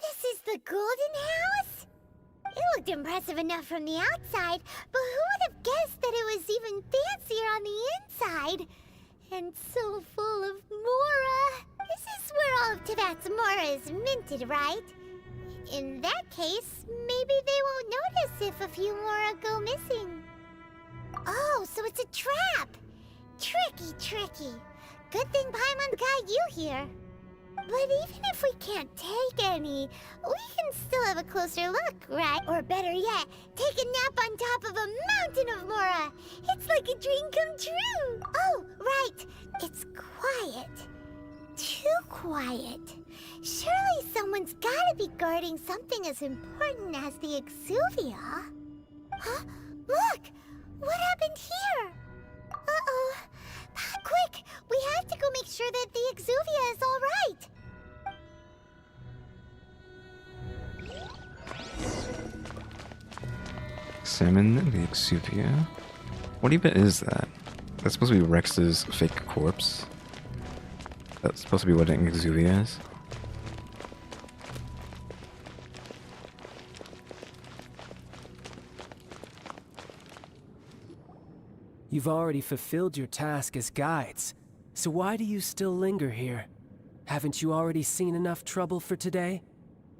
This is the Golden House? It looked impressive enough from the outside, but who would have guessed that it was even fancier on the inside? And so full of Mora. This is where all of Teyvat's Mora is minted, right? In that case, maybe they won't notice if a few Mora go missing. Oh, so it's a trap! Tricky, tricky. Good thing Paimon got you here. But even if we can't take any, we can still have a closer look, right? Or better yet, take a nap on top of a mountain of Mora. It's like a dream come true. Oh, right. It's quiet. Too quiet. Surely someone's gotta be guarding something as important as the Exuvia. Huh? Look! What happened here? Uh-oh. Quick! We have to go make sure that the Exuvia is all right. Examine the Exuvia? What even is that? That's supposed to be Rex's fake corpse? That's supposed to be what an Exuvia is? You've already fulfilled your task as guides, so why do you still linger here? Haven't you already seen enough trouble for today?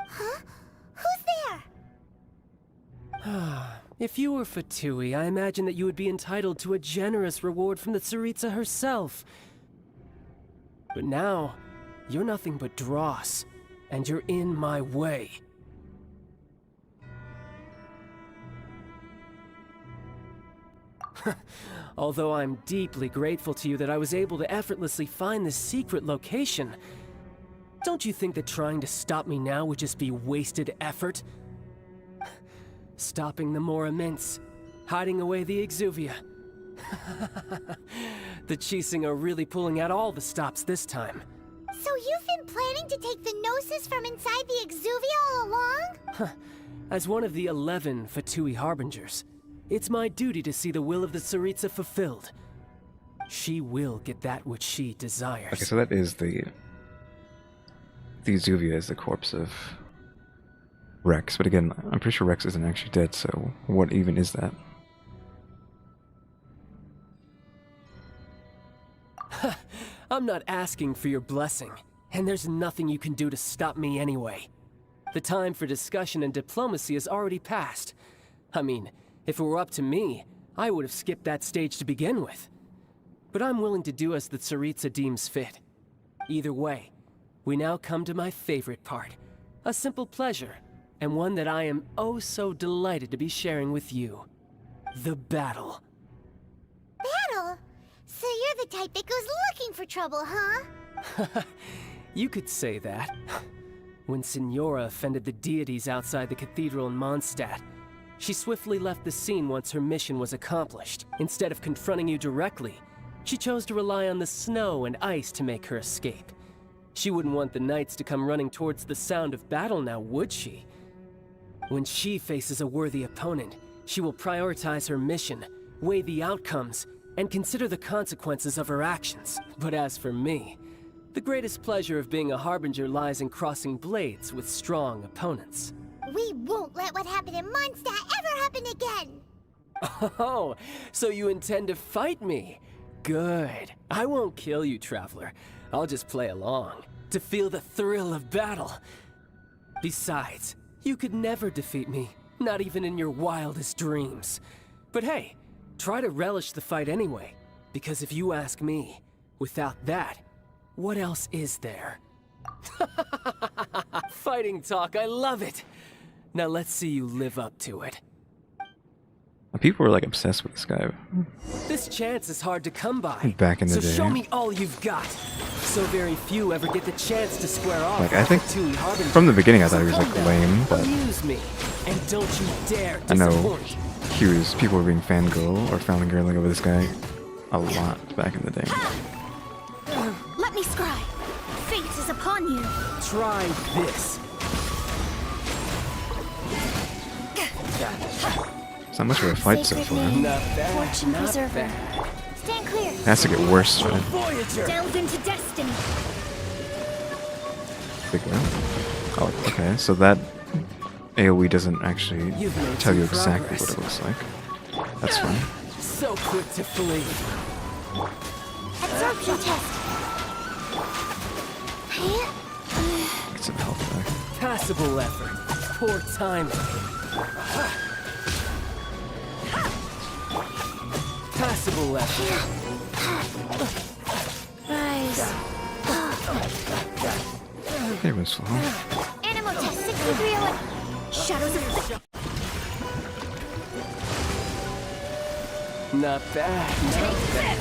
Huh? Who's there? If you were Fatui, I imagine that you would be entitled to a generous reward from the Tsaritsa herself. But now, you're nothing but dross, and you're in my way. Although I'm deeply grateful to you that I was able to effortlessly find this secret location, don't you think that trying to stop me now would just be wasted effort? Stopping the Mora Mints, hiding away the Exuvia. The Qixing are really pulling out all the stops this time. So you've been planning to take the Gnosis from inside the Exuvia all along? As one of the 11 Fatui Harbingers, it's my duty to see the will of the Tsaritsa fulfilled. She will get that which she desires. Okay, so that is the Exuvia is the corpse of Rex, but again, I'm pretty sure Rex isn't actually dead, so what even is that? I'm not asking for your blessing, and there's nothing you can do to stop me anyway. The time for discussion and diplomacy has already passed. I mean, if it were up to me, I would have skipped that stage to begin with. but I'm willing to do as the Tsaritsa deems fit. Either way, we now come to my favorite part. A simple pleasure, and one that I am oh so delighted to be sharing with you. The battle. Battle? So you're the type that goes looking for trouble, huh? You could say that. When Signora offended the deities outside the cathedral in Mondstadt, she swiftly left the scene once her mission was accomplished. Instead of confronting you directly, she chose to rely on the snow and ice to make her escape. She wouldn't want the knights to come running towards the sound of battle now, would she? When she faces a worthy opponent, she will prioritize her mission, weigh the outcomes, and consider the consequences of her actions. But as for me, the greatest pleasure of being a harbinger lies in crossing blades with strong opponents. We won't let what happened in Mondstadt ever happen again! Oh, so you intend to fight me? Good. I won't kill you, Traveler. I'll just play along, to feel the thrill of battle. Besides, you could never defeat me, not even in your wildest dreams. But hey, try to relish the fight anyway, because if you ask me, without that, what else is there? Fighting talk, I love it! Now let's see you live up to it. People were like obsessed with this guy. This chance is hard to come by. Back in the day. So show me all you've got. So very few ever get the chance to square off. Like, I think from the beginning I thought he was like lame, but amuse me, and don't you dare I know disappoint. people were being fangirl or fangirling over this guy a lot back in the day. Let me scry. Fate is upon you. Try this. It's not much of a fight so far. Name, Not bad. Fortune Not preserver. bad. Stand clear. It has to get worse, right? Voyager. Delve into destiny. Big one. Oh, okay. So that AoE doesn't actually You've made tell you some exactly progress. what it looks like. That's fine. So quick to flee. Absorption test! Get some health back. Passable effort. Poor timing. Passable effort. Rise. Hey, Wistful. Animal test 6301. Shadows of... Not bad. Not bad.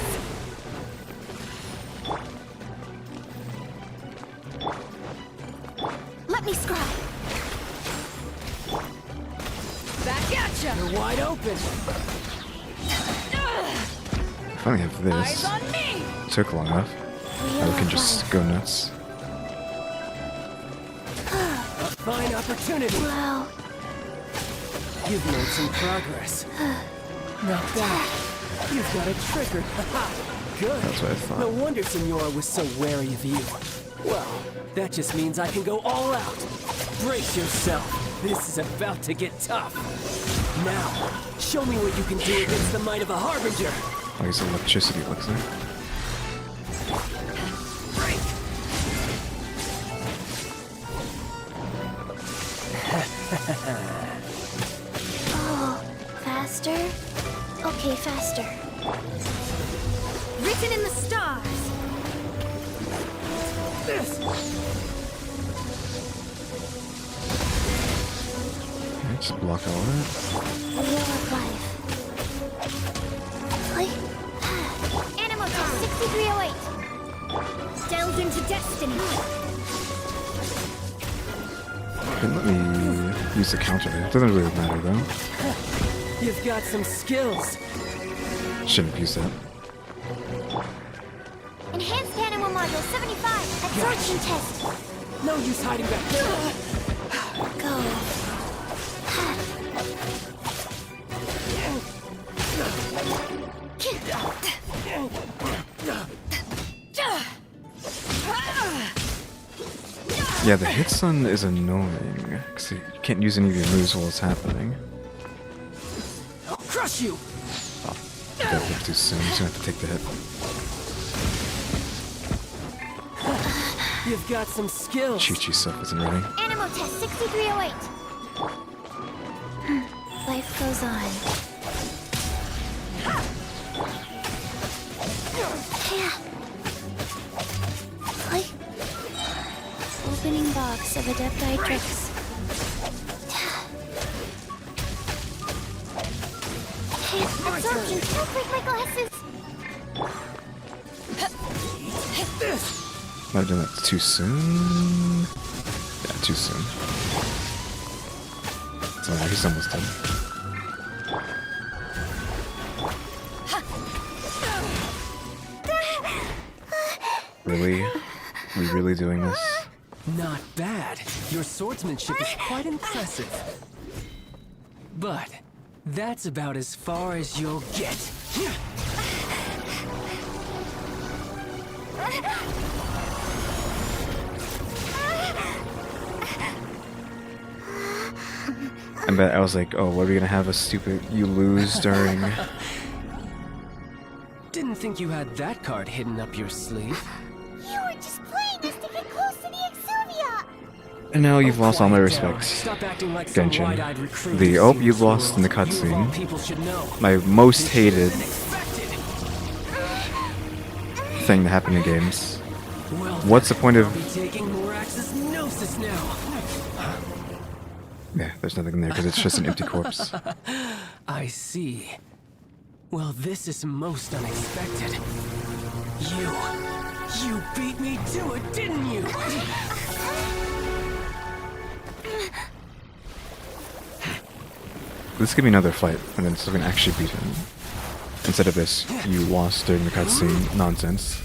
Let me scry. Back at ya. You're wide open. I finally have this. Eyes on me. Took long enough. Now we can just go nuts. A fine opportunity. Wow. You've made some progress. Not bad. You've got it triggered. Good. That's what I thought. No wonder Signora was so wary of you. Well, that just means I can go all out. Brace yourself. This is about to get tough. Now, show me what you can do against the might of a harbinger. I guess electricity looks like. Oh, faster? Okay, faster. Written in the stars. Okay, just block all that. Wheel of life. Animal test 6308. Delve into destiny. Then let me use the counter there. It doesn't really matter though. You've got some skills. Shouldn't have used that. Enhanced animal module 75. Absorption test. No use hiding back there. Go. Yeah, the hit stun is annoying, because you can't use any of your moves while it's happening. I'll crush you. Oh, I got it too soon, he's gonna have to take the hit. You've got some skills. Chi-Chi stuff isn't ready. Animal test 6308. Life goes on. Opening box of Adepti tricks. Absorption, don't break my glasses. Might have done that too soon. Yeah, too soon. So now he's almost dead. Really? We really doing this? Not bad. Your swordsmanship is quite impressive. But that's about as far as you'll get. I bet I was like, oh, what are we gonna have a stupid you lose during? Didn't think you had that card hidden up your sleeve. You were just playing this to get close to the Exuvia. And now you've lost all my Quiet down. respect, Stop acting like some wide-eyed Genshin. recruit The who you've sees lost in the you of all cutscene. people should know. My most This hated wasn't expected. thing to happen in games. Well, What's the point of? I'll be taking Morax's gnosis now. Yeah, there's nothing there because it's just an empty corpse. I see. Well, this is most unexpected. You beat me to it, didn't you? Let's give me another fight, and then so we can actually beat him. Instead of this, you lost during the cutscene nonsense.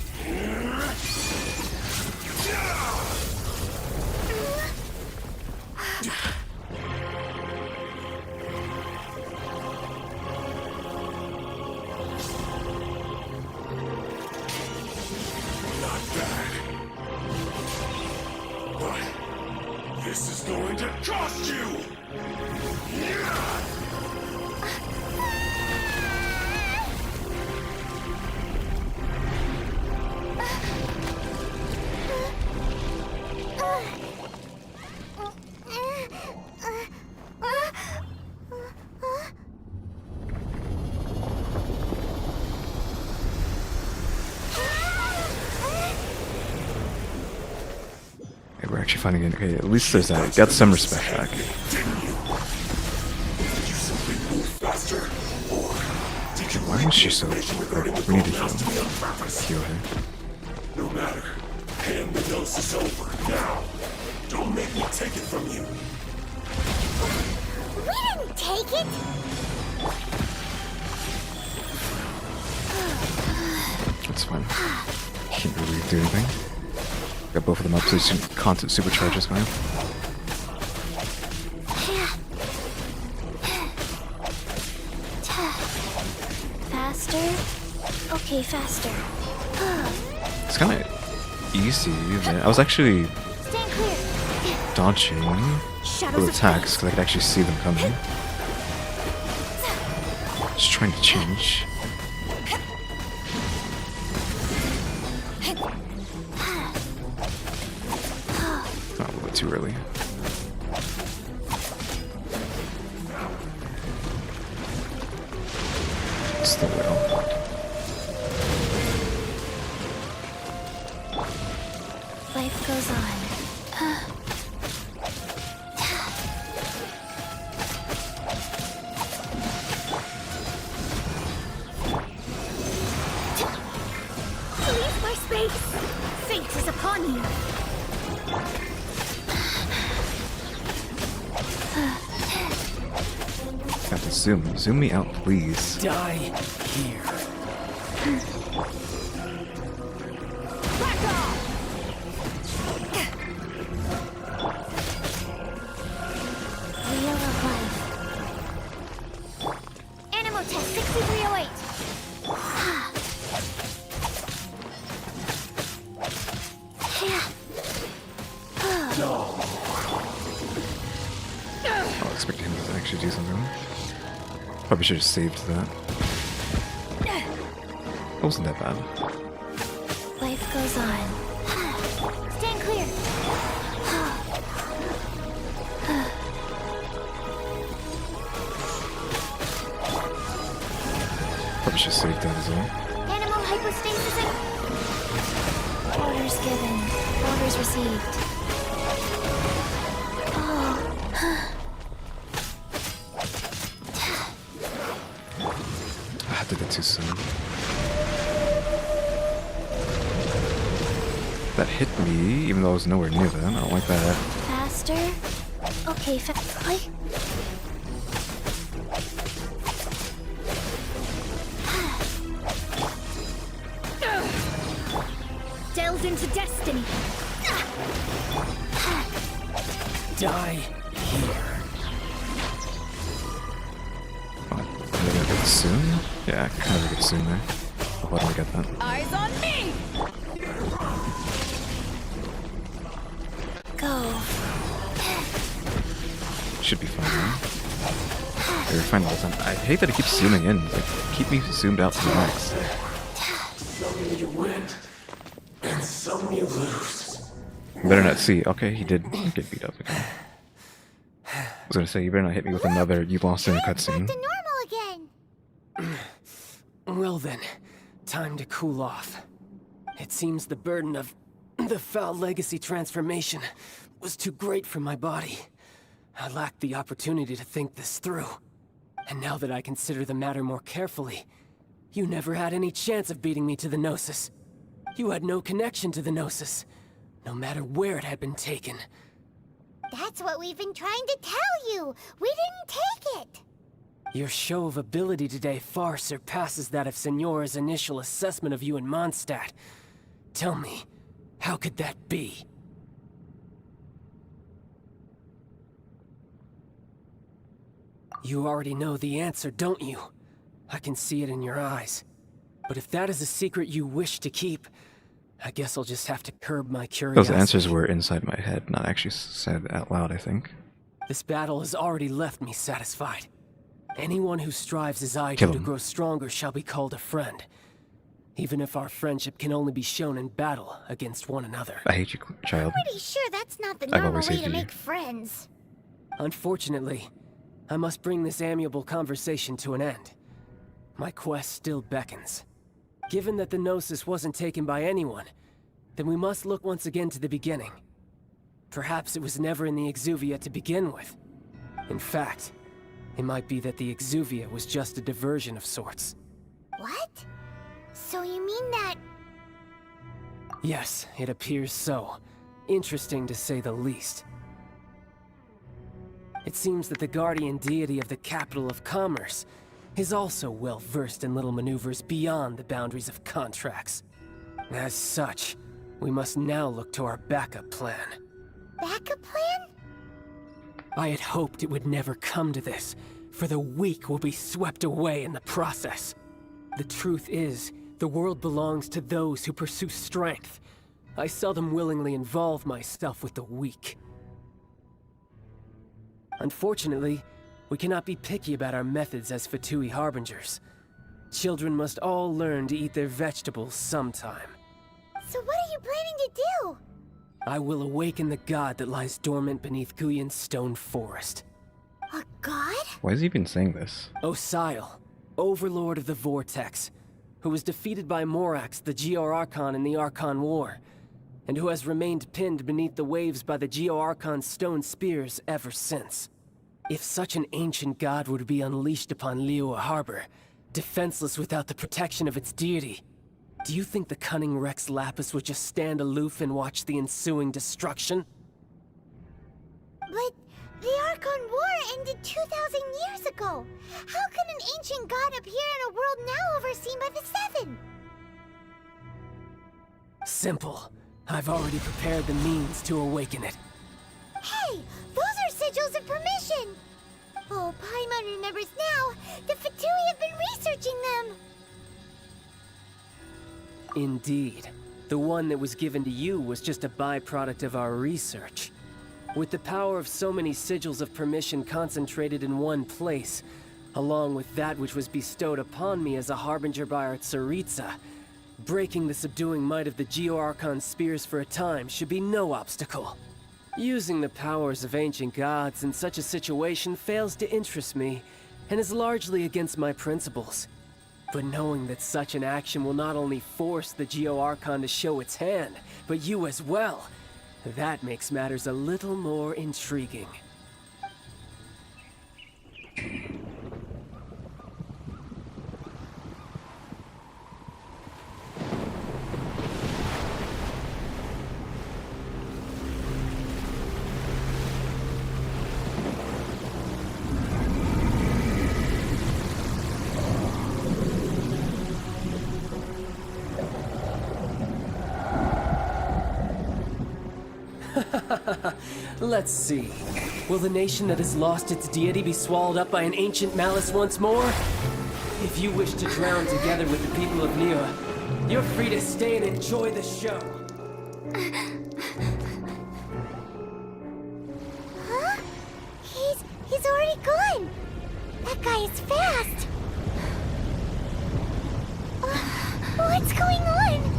Not bad. But this is going to cost you! Okay, we're actually finding it. Okay, at least there's that. Got some respect back. Did you simply move faster? Or did you Why is she so? regarding the We need to gold mouse to me on purpose? heal her. No matter. And the dose is over. Now, don't make me take it from you. We didn't take it. That's fine. Can't really do anything. Got both of them up, so some constant supercharges going. Faster? Okay, faster. It's kind of easy. There. I was actually Stand clear. dodging Shadows little of attacks because I could actually see them coming. Just trying to change. Not a little bit too early. Still will. Life goes on. Leave my space. Fate is upon you. Got to zoom. Zoom me out, please. Die here. Back off. Wheel of life. Animal test 6308. I was expecting him to actually do something. Probably should have saved that. It wasn't that bad. Life goes on. Stand clear. Probably should have saved that as well. Animal hypostasising? Orders given. Orders received. Oh. I did it too soon. That hit me, even though I was nowhere near them. I don't like that. Faster? Okay, delves into destiny. Die here. Did I get it soon? Yeah, I kind of get it soon there. Why did I get that? Eyes on me! Go. Should be fine now. You're fine all the time. I hate that it keeps zooming in. Like, keep me zoomed out to the max. Some you win, and some you lose. Better not see. Okay, he did get beat up again. I was gonna say, you better not hit me with another you lost in a cutscene. Back to normal again. Well then, time to cool off. It seems the burden of the foul legacy transformation was too great for my body. I lacked the opportunity to think this through. And now that I consider the matter more carefully, you never had any chance of beating me to the Gnosis. You had no connection to the Gnosis, no matter where it had been taken. That's what we've been trying to tell you. We didn't take it. Your show of ability today far surpasses that of Signora's initial assessment of you in Mondstadt. Tell me, how could that be? You already know the answer, don't you? I can see it in your eyes. But if that is a secret you wish to keep, I guess I'll just have to curb my curiosity. Those answers were inside my head, not actually said out loud, I think. This battle has already left me satisfied. Anyone who strives as I Kill do to him. grow stronger shall be called a friend. Even if our friendship can only be shown in battle against one another. I hate you, child. Pretty sure that's not the I've normal always way hated to you. make friends. Unfortunately, I must bring this amiable conversation to an end. My quest still beckons. Given that the Gnosis wasn't taken by anyone, then we must look once again to the beginning. Perhaps it was never in the Exuvia to begin with. In fact, it might be that the Exuvia was just a diversion of sorts. What? So you mean that... Yes, it appears so. Interesting to say the least. It seems that the guardian deity of the capital of commerce is also well versed in little maneuvers beyond the boundaries of contracts. As such, we must now look to our backup plan. Backup plan? I had hoped it would never come to this, for the weak will be swept away in the process. The truth is, the world belongs to those who pursue strength. I seldom willingly involve myself with the weak. Unfortunately, we cannot be picky about our methods as Fatui Harbingers. Children must all learn to eat their vegetables sometime. So what are you planning to do? I will awaken the god that lies dormant beneath Guyon's stone forest. A god? Why is he even saying this? Osial, overlord of the Vortex, who was defeated by Morax, the Geo-Archon in the Archon War, and who has remained pinned beneath the waves by the Geo-Archon's stone spears ever since. If such an ancient god were to be unleashed upon Liyue Harbor, defenseless without the protection of its deity, do you think the cunning Rex Lapis would just stand aloof and watch the ensuing destruction? But the Archon War ended 2,000 years ago. How can an ancient god appear in a world now overseen by the Seven? Simple. I've already prepared the means to awaken it. Hey, those are sigils of permission. Oh, Paimon remembers now. The Fatui have been researching them. Indeed. The one that was given to you was just a byproduct of our research. With the power of so many sigils of permission concentrated in one place, along with that which was bestowed upon me as a harbinger by our Tsaritsa, breaking the subduing might of the Geo-Archon spears for a time should be no obstacle. Using the powers of ancient gods in such a situation fails to interest me, and is largely against my principles. But knowing that such an action will not only force the Geo-Archon to show its hand, but you as well, that makes matters a little more intriguing. Let's see. Will the nation that has lost its deity be swallowed up by an ancient malice once more? If you wish to drown together with the people of Liyue, you're free to stay and enjoy the show. Huh? He's already gone. That guy is fast. What's going on?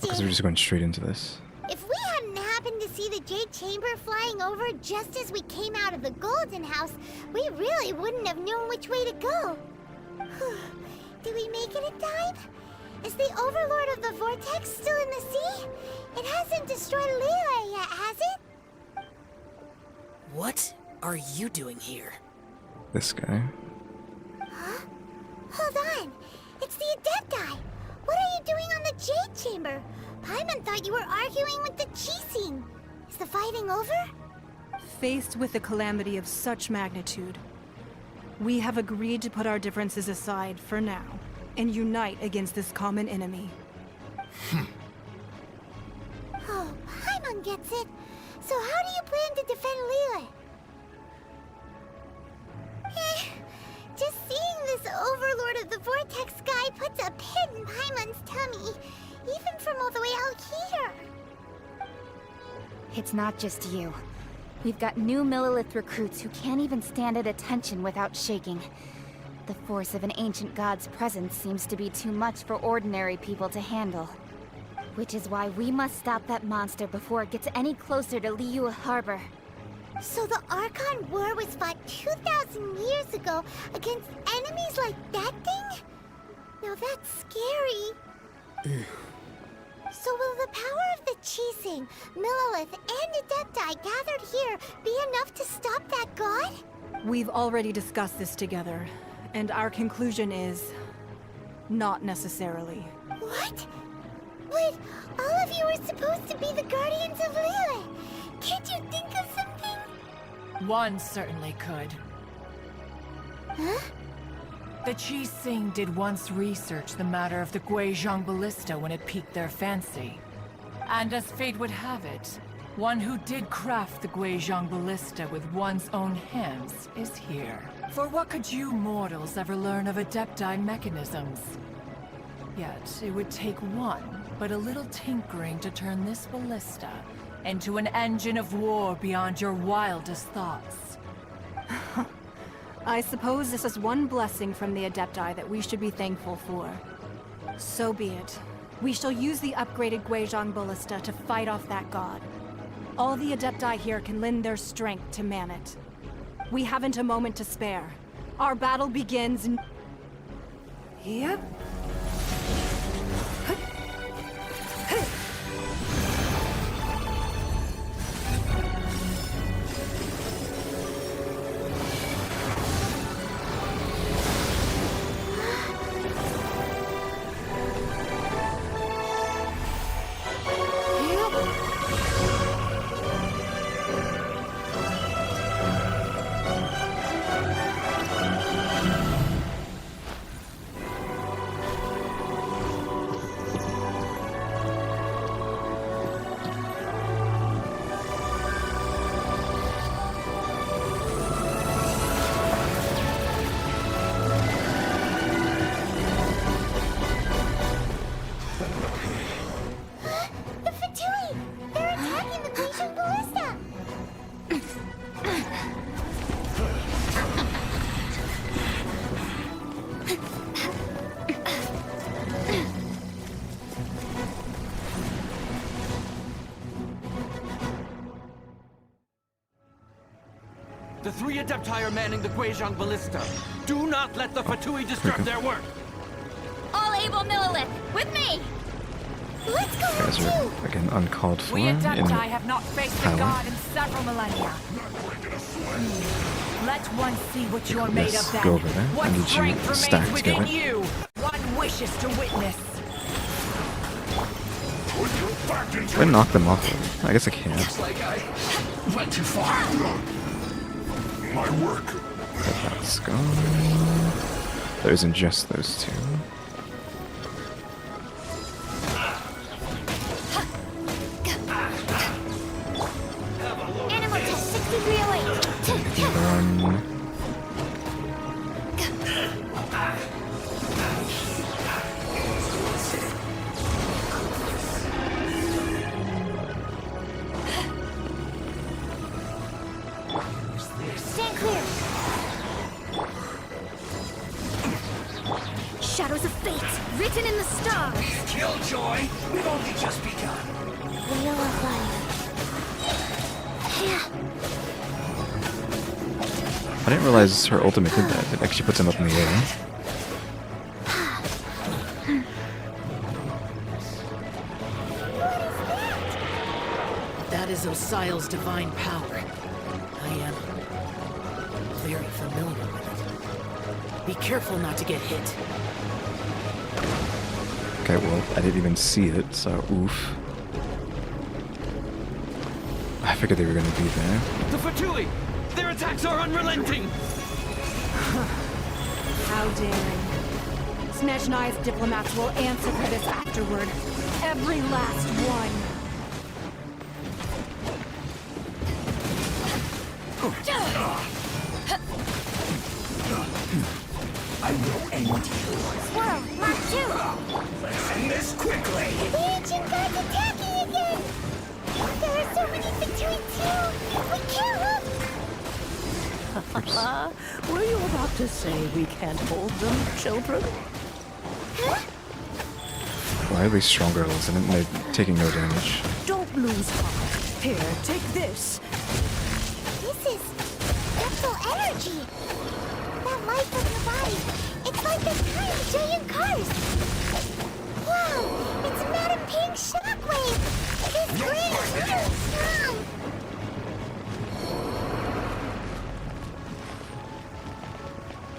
Because we're just going straight into this. If we hadn't happened to see the Jade Chamber flying over just as we came out of the Golden House, we really wouldn't have known which way to go. Did we make it in time? Is the Overlord of the Vortex still in the sea? It hasn't destroyed Liyue yet, has it? What are you doing here? This guy. Huh? Hold on. It's the Adepti. What are you doing on the Jade Chamber? Paimon thought you were arguing with the Qixing. Is the fighting over? Faced with a calamity of such magnitude, we have agreed to put our differences aside for now and unite against this common enemy. Oh, Paimon gets it. So how do you plan to defend Liyue? Just seeing this Overlord of the Vortex guy puts a pit in Paimon's tummy, even from all the way out here. It's not just you. We've got new Millelith recruits who can't even stand at attention without shaking. The force of an ancient god's presence seems to be too much for ordinary people to handle. Which is why we must stop that monster before it gets any closer to Liyue Harbor. So the Archon War was fought 2,000 years ago against enemies like that thing? Now that's scary. So will the power of the Qixing, Millelith, and Adepti gathered here be enough to stop that god? We've already discussed this together, and our conclusion is... not necessarily. What? But all of you are supposed to be the guardians of Liyue. Can't you think of something? One certainly could. Huh? The Qixing did once research the matter of the Guizhong Ballista when it piqued their fancy. And as fate would have it, one who did craft the Guizhong Ballista with one's own hands is here. For what could you mortals ever learn of Adepti mechanisms? Yet, it would take one, but a little tinkering to turn this ballista into an engine of war beyond your wildest thoughts. I suppose this is one blessing from the Adepti that we should be thankful for. So be it. We shall use the upgraded Guizhong Ballista to fight off that god. All the Adepti here can lend their strength to man it. We haven't a moment to spare. Our battle begins n- Yep. The 3 Adepti are manning the Guizhong Ballista. Do not let the Fatui disturb their work. All able Millilith, with me! Let's go You guys are, again, uncalled for We in Adepti have not faced a power. god in several millennia. Let one see what you're made Yes, of then. go over there. What I need you strength stacked remains within together. you. One wishes to witness. Try to knock them off. I guess I can. Looks like I went too far. My work. That's gone. There isn't just those two. Animal test 6308. Run. Stand clear. Shadows of fate, written in the stars. Killjoy, we've only just begun. Wheel of life. Yeah. I didn't realize her ultimate did that. It actually puts him up in the air. That is Osial's divine power. I am very familiar with it. Be careful not to get hit. Okay, well, I didn't even see it, so oof. I figured they were gonna be there. The Fatui! Their attacks are unrelenting! How daring. Snezhnai's diplomats will answer for this afterward. Every last one. I will end you. Swirl, Mark 2. Let's end this quickly. The ancient god's attacking again. There are so many Fatui too. We can't look. Were you about to say we can't hold them, children? Why are they stronger, and they're taking no damage? Don't lose heart. Here, take this. This is mental energy. That life from the body. It's like this tiny giant cars. Wow, it's Madam Pink's shockwave. This grid is really strong.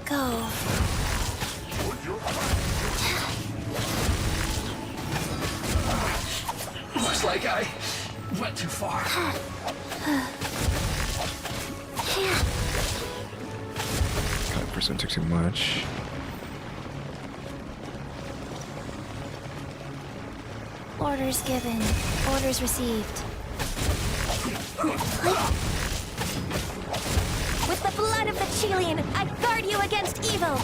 Go. Looks like I went too far. God, first one took too much. Orders given. Orders received. With the blood of the Chilean, I guard you against evil.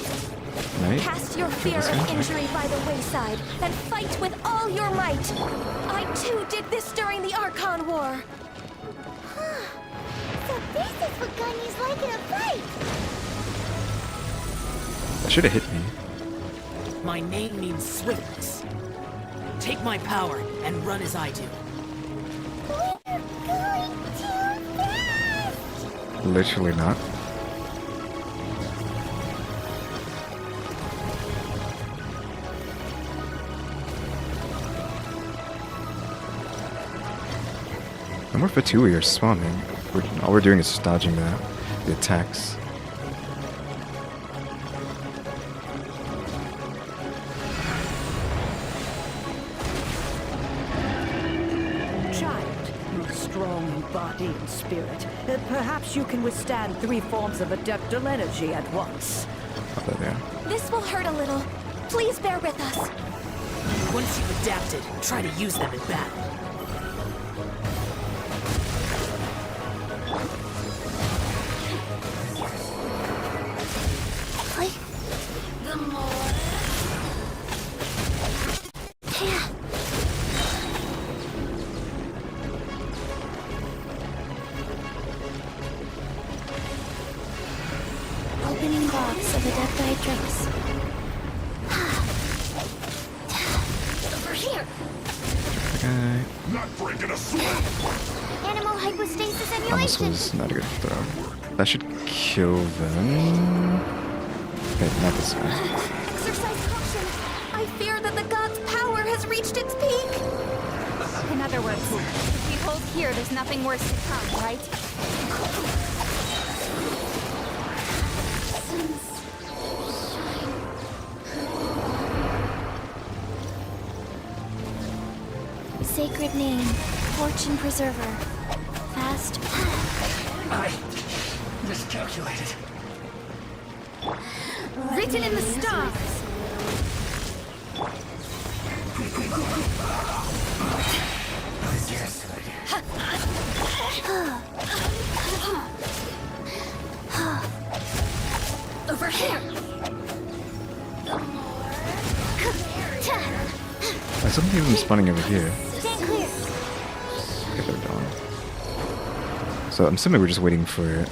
Right? Cast your fear of injury by the wayside, and fight with all your might. I too did this during the Archon War. So this is what Gunny's like in a fight. That should have hit me. My name means swiftness. Take my power and run as I do. We're going too fast. Literally not. No more Fatui are spawning. All we're doing is dodging the attacks. Child, you're strong in body and spirit. Perhaps you can withstand 3 forms of adeptal energy at once. Oh, there they are. This will hurt a little. Please bear with us. Once you've adapted, try to use them in battle. Opening box of adepti drinks. Over here. Okay. Not breaking a sweat. Animal hypostasis Oh, this emulation. was not a good throw. That should kill them. Okay, not this guy. Exercise caution. I fear that the god's power has reached its peak. In other words, if we hold here, there's nothing worse to come, right? Sacred name, fortune preserver, fast path. I miscalculated. Written in the stars. Over here. Why something even spawning over here? Stand clear. Okay, they're gone. So I'm assuming we're just waiting for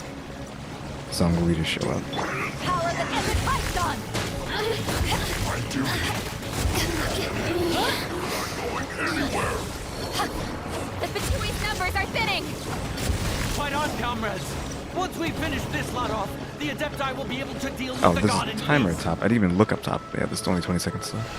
Zhongli to show up. Power the epic python. The Fatui's numbers are thinning. Fight on, comrades! Once we finish this lot off, the Adepti will be able to deal with Oh, the there's god a in timer peace. at top. I didn't even look up top. Yeah, there's only 20 seconds left.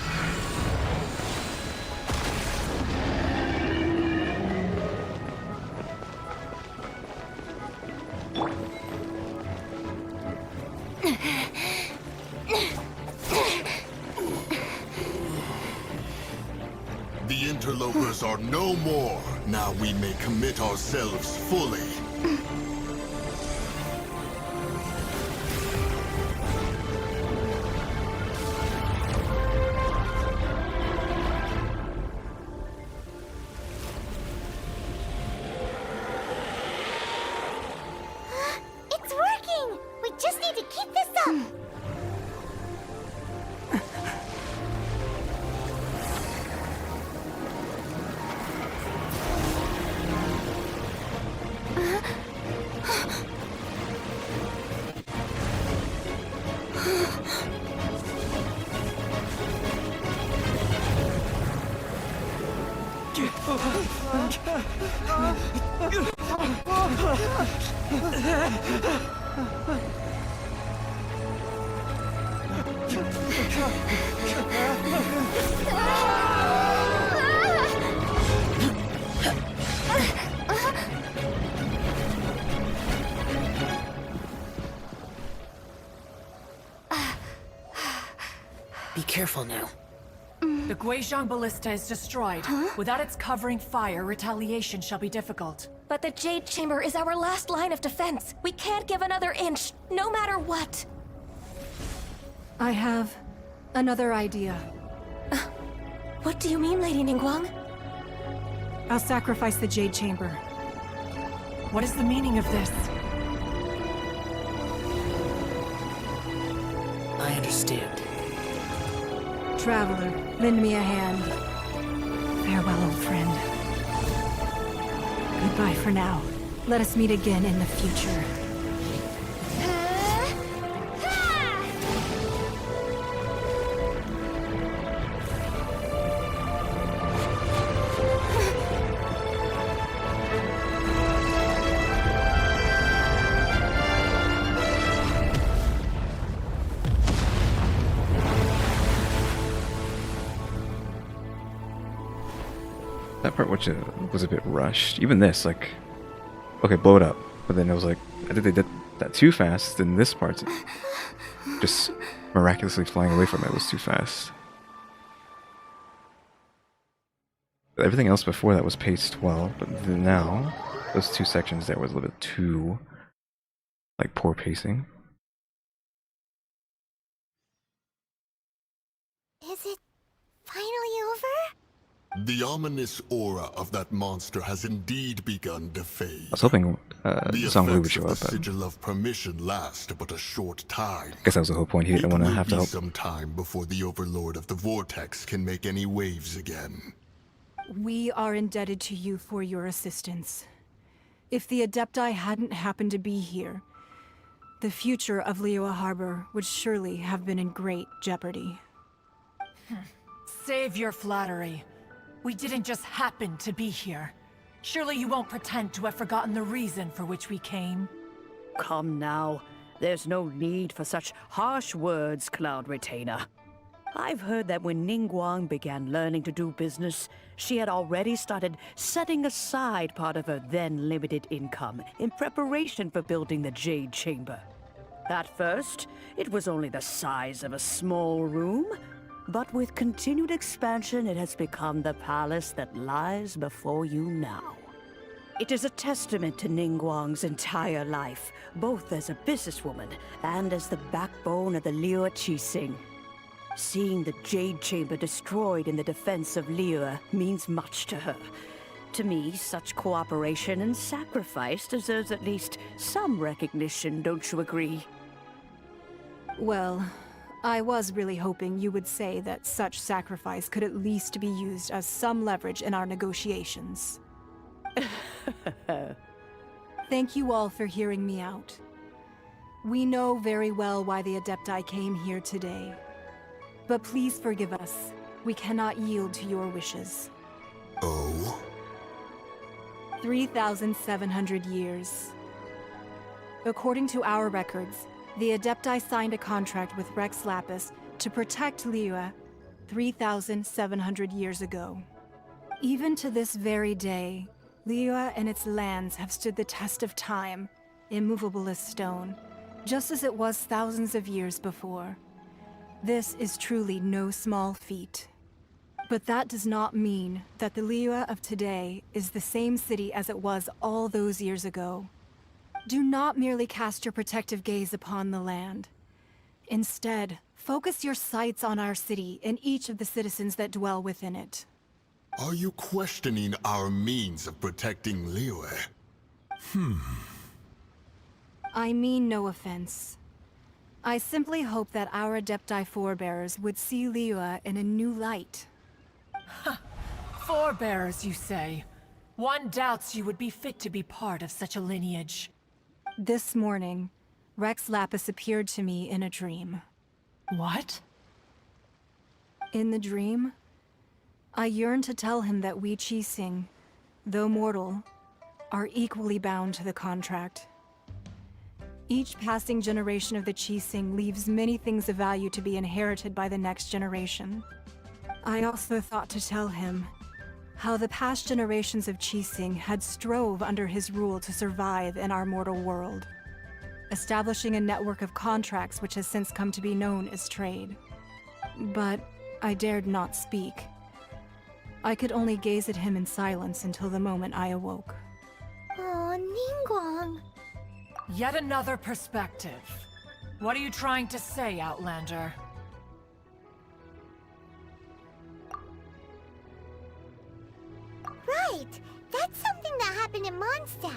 The interlopers are no more. Now we may commit ourselves fully. It's working! We just need to keep this up! Be careful now. The Guizhong Ballista is destroyed. Without its covering fire, retaliation shall be difficult. But the Jade Chamber is our last line of defense. We can't give another inch, no matter what. I have another idea. What do you mean, Lady Ningguang? I'll sacrifice the Jade Chamber. What is the meaning of this? I understand. Traveler, lend me a hand. Farewell, old friend. Goodbye for now. Let us meet again in the future. That part which was a bit rushed. Even this, like, okay, blow it up. But then it was like, I think they did that too fast. Then this part, just miraculously flying away from it was too fast. Everything else before that was paced well, but then now those two sections there was a little bit too, like, poor pacing. Is it finally over? The ominous aura of that monster has indeed begun to fade. I was hoping The Zhongli would effects show of up, the but sigil of permission last but a short time. I guess that was the whole point. He didn't want to have to help. Some time before the Overlord of the Vortex can make any waves again. We are indebted to you for your assistance. If the Adepti hadn't happened to be here, the future of Liyue Harbor would surely have been in great jeopardy. Save your flattery. We didn't just happen to be here. Surely you won't pretend to have forgotten the reason for which we came? Come now. There's no need for such harsh words, Cloud Retainer. I've heard that when Ningguang began learning to do business, she had already started setting aside part of her then limited income in preparation for building the Jade Chamber. At first, it was only the size of a small room, but with continued expansion, it has become the palace that lies before you now. It is a testament to Ningguang's entire life, both as a businesswoman and as the backbone of the Liyue Qixing. Seeing the Jade Chamber destroyed in the defense of Liyue means much to her. To me, such cooperation and sacrifice deserves at least some recognition, don't you agree? Well, I was really hoping you would say that such sacrifice could at least be used as some leverage in our negotiations. Thank you all for hearing me out. We know very well why the Adepti came here today. But please forgive us. We cannot yield to your wishes. Oh? 3,700 years. According to our records, the Adepti signed a contract with Rex Lapis to protect Liyue 3,700 years ago. Even to this very day, Liyue and its lands have stood the test of time, immovable as stone, just as it was thousands of years before. This is truly no small feat. But that does not mean that the Liyue of today is the same city as it was all those years ago. Do not merely cast your protective gaze upon the land. Instead, focus your sights on our city and each of the citizens that dwell within it. Are you questioning our means of protecting Liyue? I mean no offense. I simply hope that our Adepti forebears would see Liyue in a new light. Forebearers, you say? One doubts you would be fit to be part of such a lineage. This morning, Rex Lapis appeared to me in a dream. What? In the dream, I yearned to tell him that we Qixing, though mortal, are equally bound to the contract. Each passing generation of the Qixing leaves many things of value to be inherited by the next generation. I also thought to tell him how the past generations of Qixing had strove under his rule to survive in our mortal world, establishing a network of contracts which has since come to be known as trade. But I dared not speak. I could only gaze at him in silence until the moment I awoke. Oh, Ningguang. Yet another perspective. What are you trying to say, Outlander? Right! That's something that happened in Mondstadt.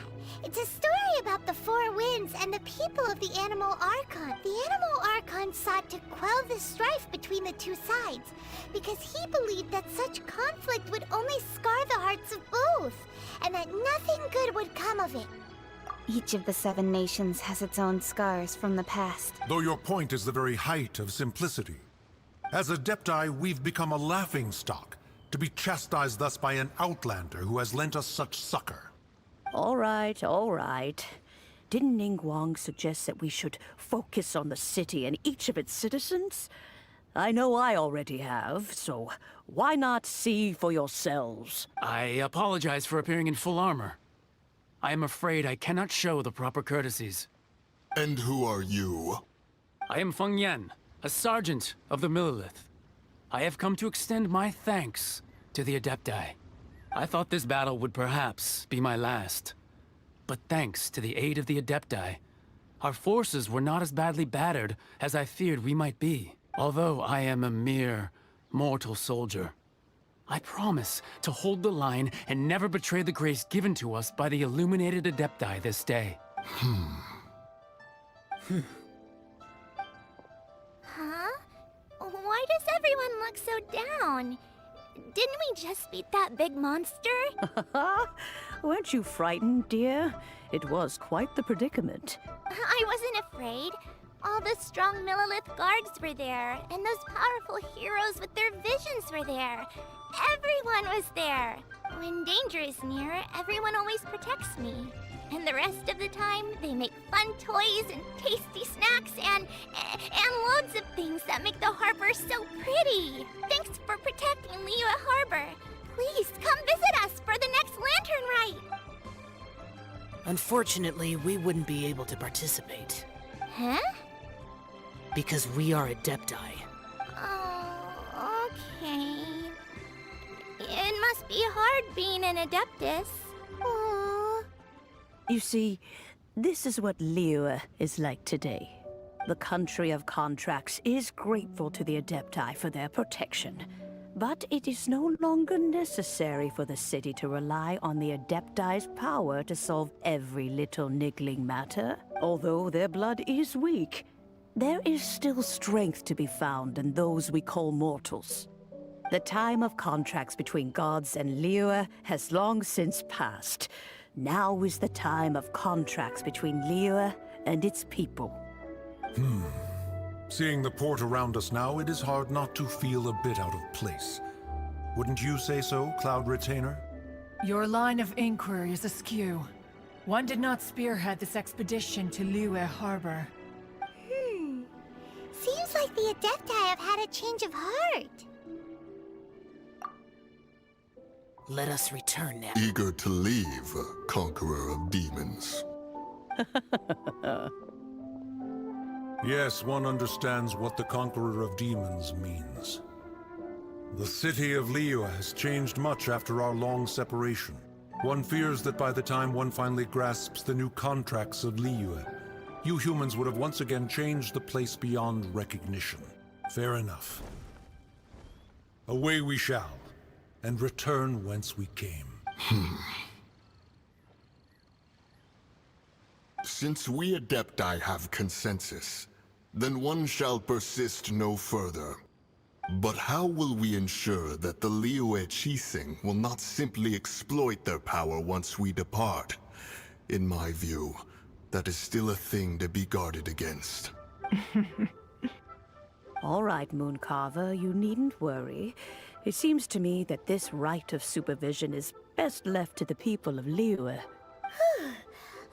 It's a story about the Four Winds and the people of the Animal Archon. The Animal Archon sought to quell the strife between the two sides, because he believed that such conflict would only scar the hearts of both, and that nothing good would come of it. Each of the 7 nations has its own scars from the past. Though your point is the very height of simplicity. As Adepti, we've become a laughingstock, to be chastised thus by an outlander who has lent us such succor. All right, all right. Didn't Ningguang suggest that we should focus on the city and each of its citizens? I know I already have, so why not see for yourselves? I apologize for appearing in full armor. I am afraid I cannot show the proper courtesies. And who are you? I am Feng Yan, a sergeant of the Millilith. I have come to extend my thanks to the Adepti. I thought this battle would perhaps be my last. But thanks to the aid of the Adepti, our forces were not as badly battered as I feared we might be. Although I am a mere mortal soldier, I promise to hold the line and never betray the grace given to us by the illuminated Adepti this day. Huh? Why does everyone look so down? Didn't we just beat that big monster? Weren't you frightened, dear? It was quite the predicament. I wasn't afraid. All the strong Millilith guards were there, and those powerful heroes with their visions were there. Everyone was there. When danger is near, everyone always protects me. And the rest of the time, they make fun toys and tasty snacks and loads of things that make the harbor so pretty. Thanks for protecting Liyue Harbor. Please come visit us for the next lantern rite. Unfortunately, we wouldn't be able to participate. Huh? Because we are Adepti. Oh, okay. It must be hard being an Adeptus. Aww. You see, this is what Liyue is like today. The country of contracts is grateful to the Adepti for their protection. But it is no longer necessary for the city to rely on the Adepti's power to solve every little niggling matter. Although their blood is weak, there is still strength to be found in those we call mortals. The time of contracts between gods and Liyue has long since passed. Now is the time of contracts between Liyue and its people. Seeing the port around us now, it is hard not to feel a bit out of place. Wouldn't you say so, Cloud Retainer? Your line of inquiry is askew. One did not spearhead this expedition to Liyue Harbor. Seems like the Adepti have had a change of heart. Let us return now. Eager to leave, Conqueror of Demons. Yes, one understands what the Conqueror of Demons means. The city of Liyue has changed much after our long separation. One fears that by the time one finally grasps the new contracts of Liyue, you humans would have once again changed the place beyond recognition. Fair enough. Away we shall, and return whence we came. Since we Adepti have consensus, then one shall persist no further. But how will we ensure that the Liyue Qixing will not simply exploit their power once we depart? In my view, that is still a thing to be guarded against. All right, Mooncarver, you needn't worry. It seems to me that this right of supervision is best left to the people of Liyue.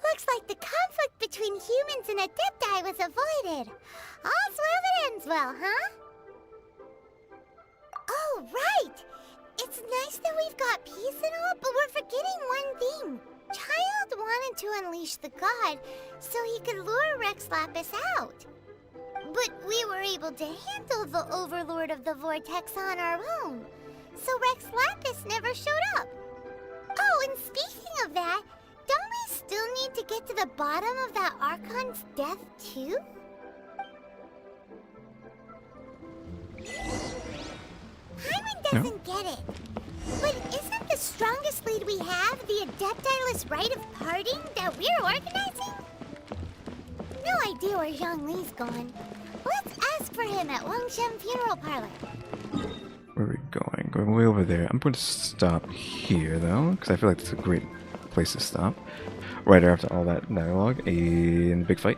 Looks like the conflict between humans and Adepti was avoided. All's well that ends well, huh? Oh, right! It's nice that we've got peace and all, but we're forgetting one thing. Child wanted to unleash the god so he could lure Rex Lapis out. But we were able to handle the Overlord of the Vortex on our own, so Rex Lapis never showed up. Oh, and speaking of that, don't we still need to get to the bottom of that Archon's death, too? Hyman doesn't get it. But isn't the strongest lead we have the Adepti-less rite of parting that we're organizing? No idea where Zhongli's gone. Let's ask for him at Wangshen Funeral Parlor. Where are we going? Going way over there. I'm going to stop here, though, because I feel like it's a great place to stop. Right after all that dialogue in the big fight.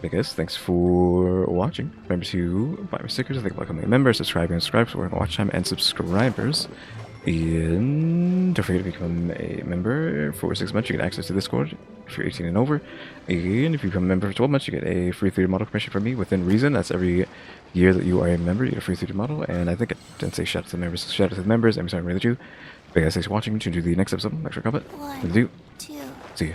Because thanks for watching. Remember to buy my stickers. I think welcoming a member, subscribe and subscribe for watch time and subscribers. And don't forget to become a member for 6 months. You get access to Discord if you're 18 and over. And if you become a member for 12 months, you get a free 3D model commission from me within reason. That's every year that you are a member, you get a free 3D model. And I think it didn't say shout out to the members. Shout out to the members. EmmyStarr, RaleyDrew. But guys, thanks for watching. Tune to the next episode. Make sure to comment. 1, 2. See ya.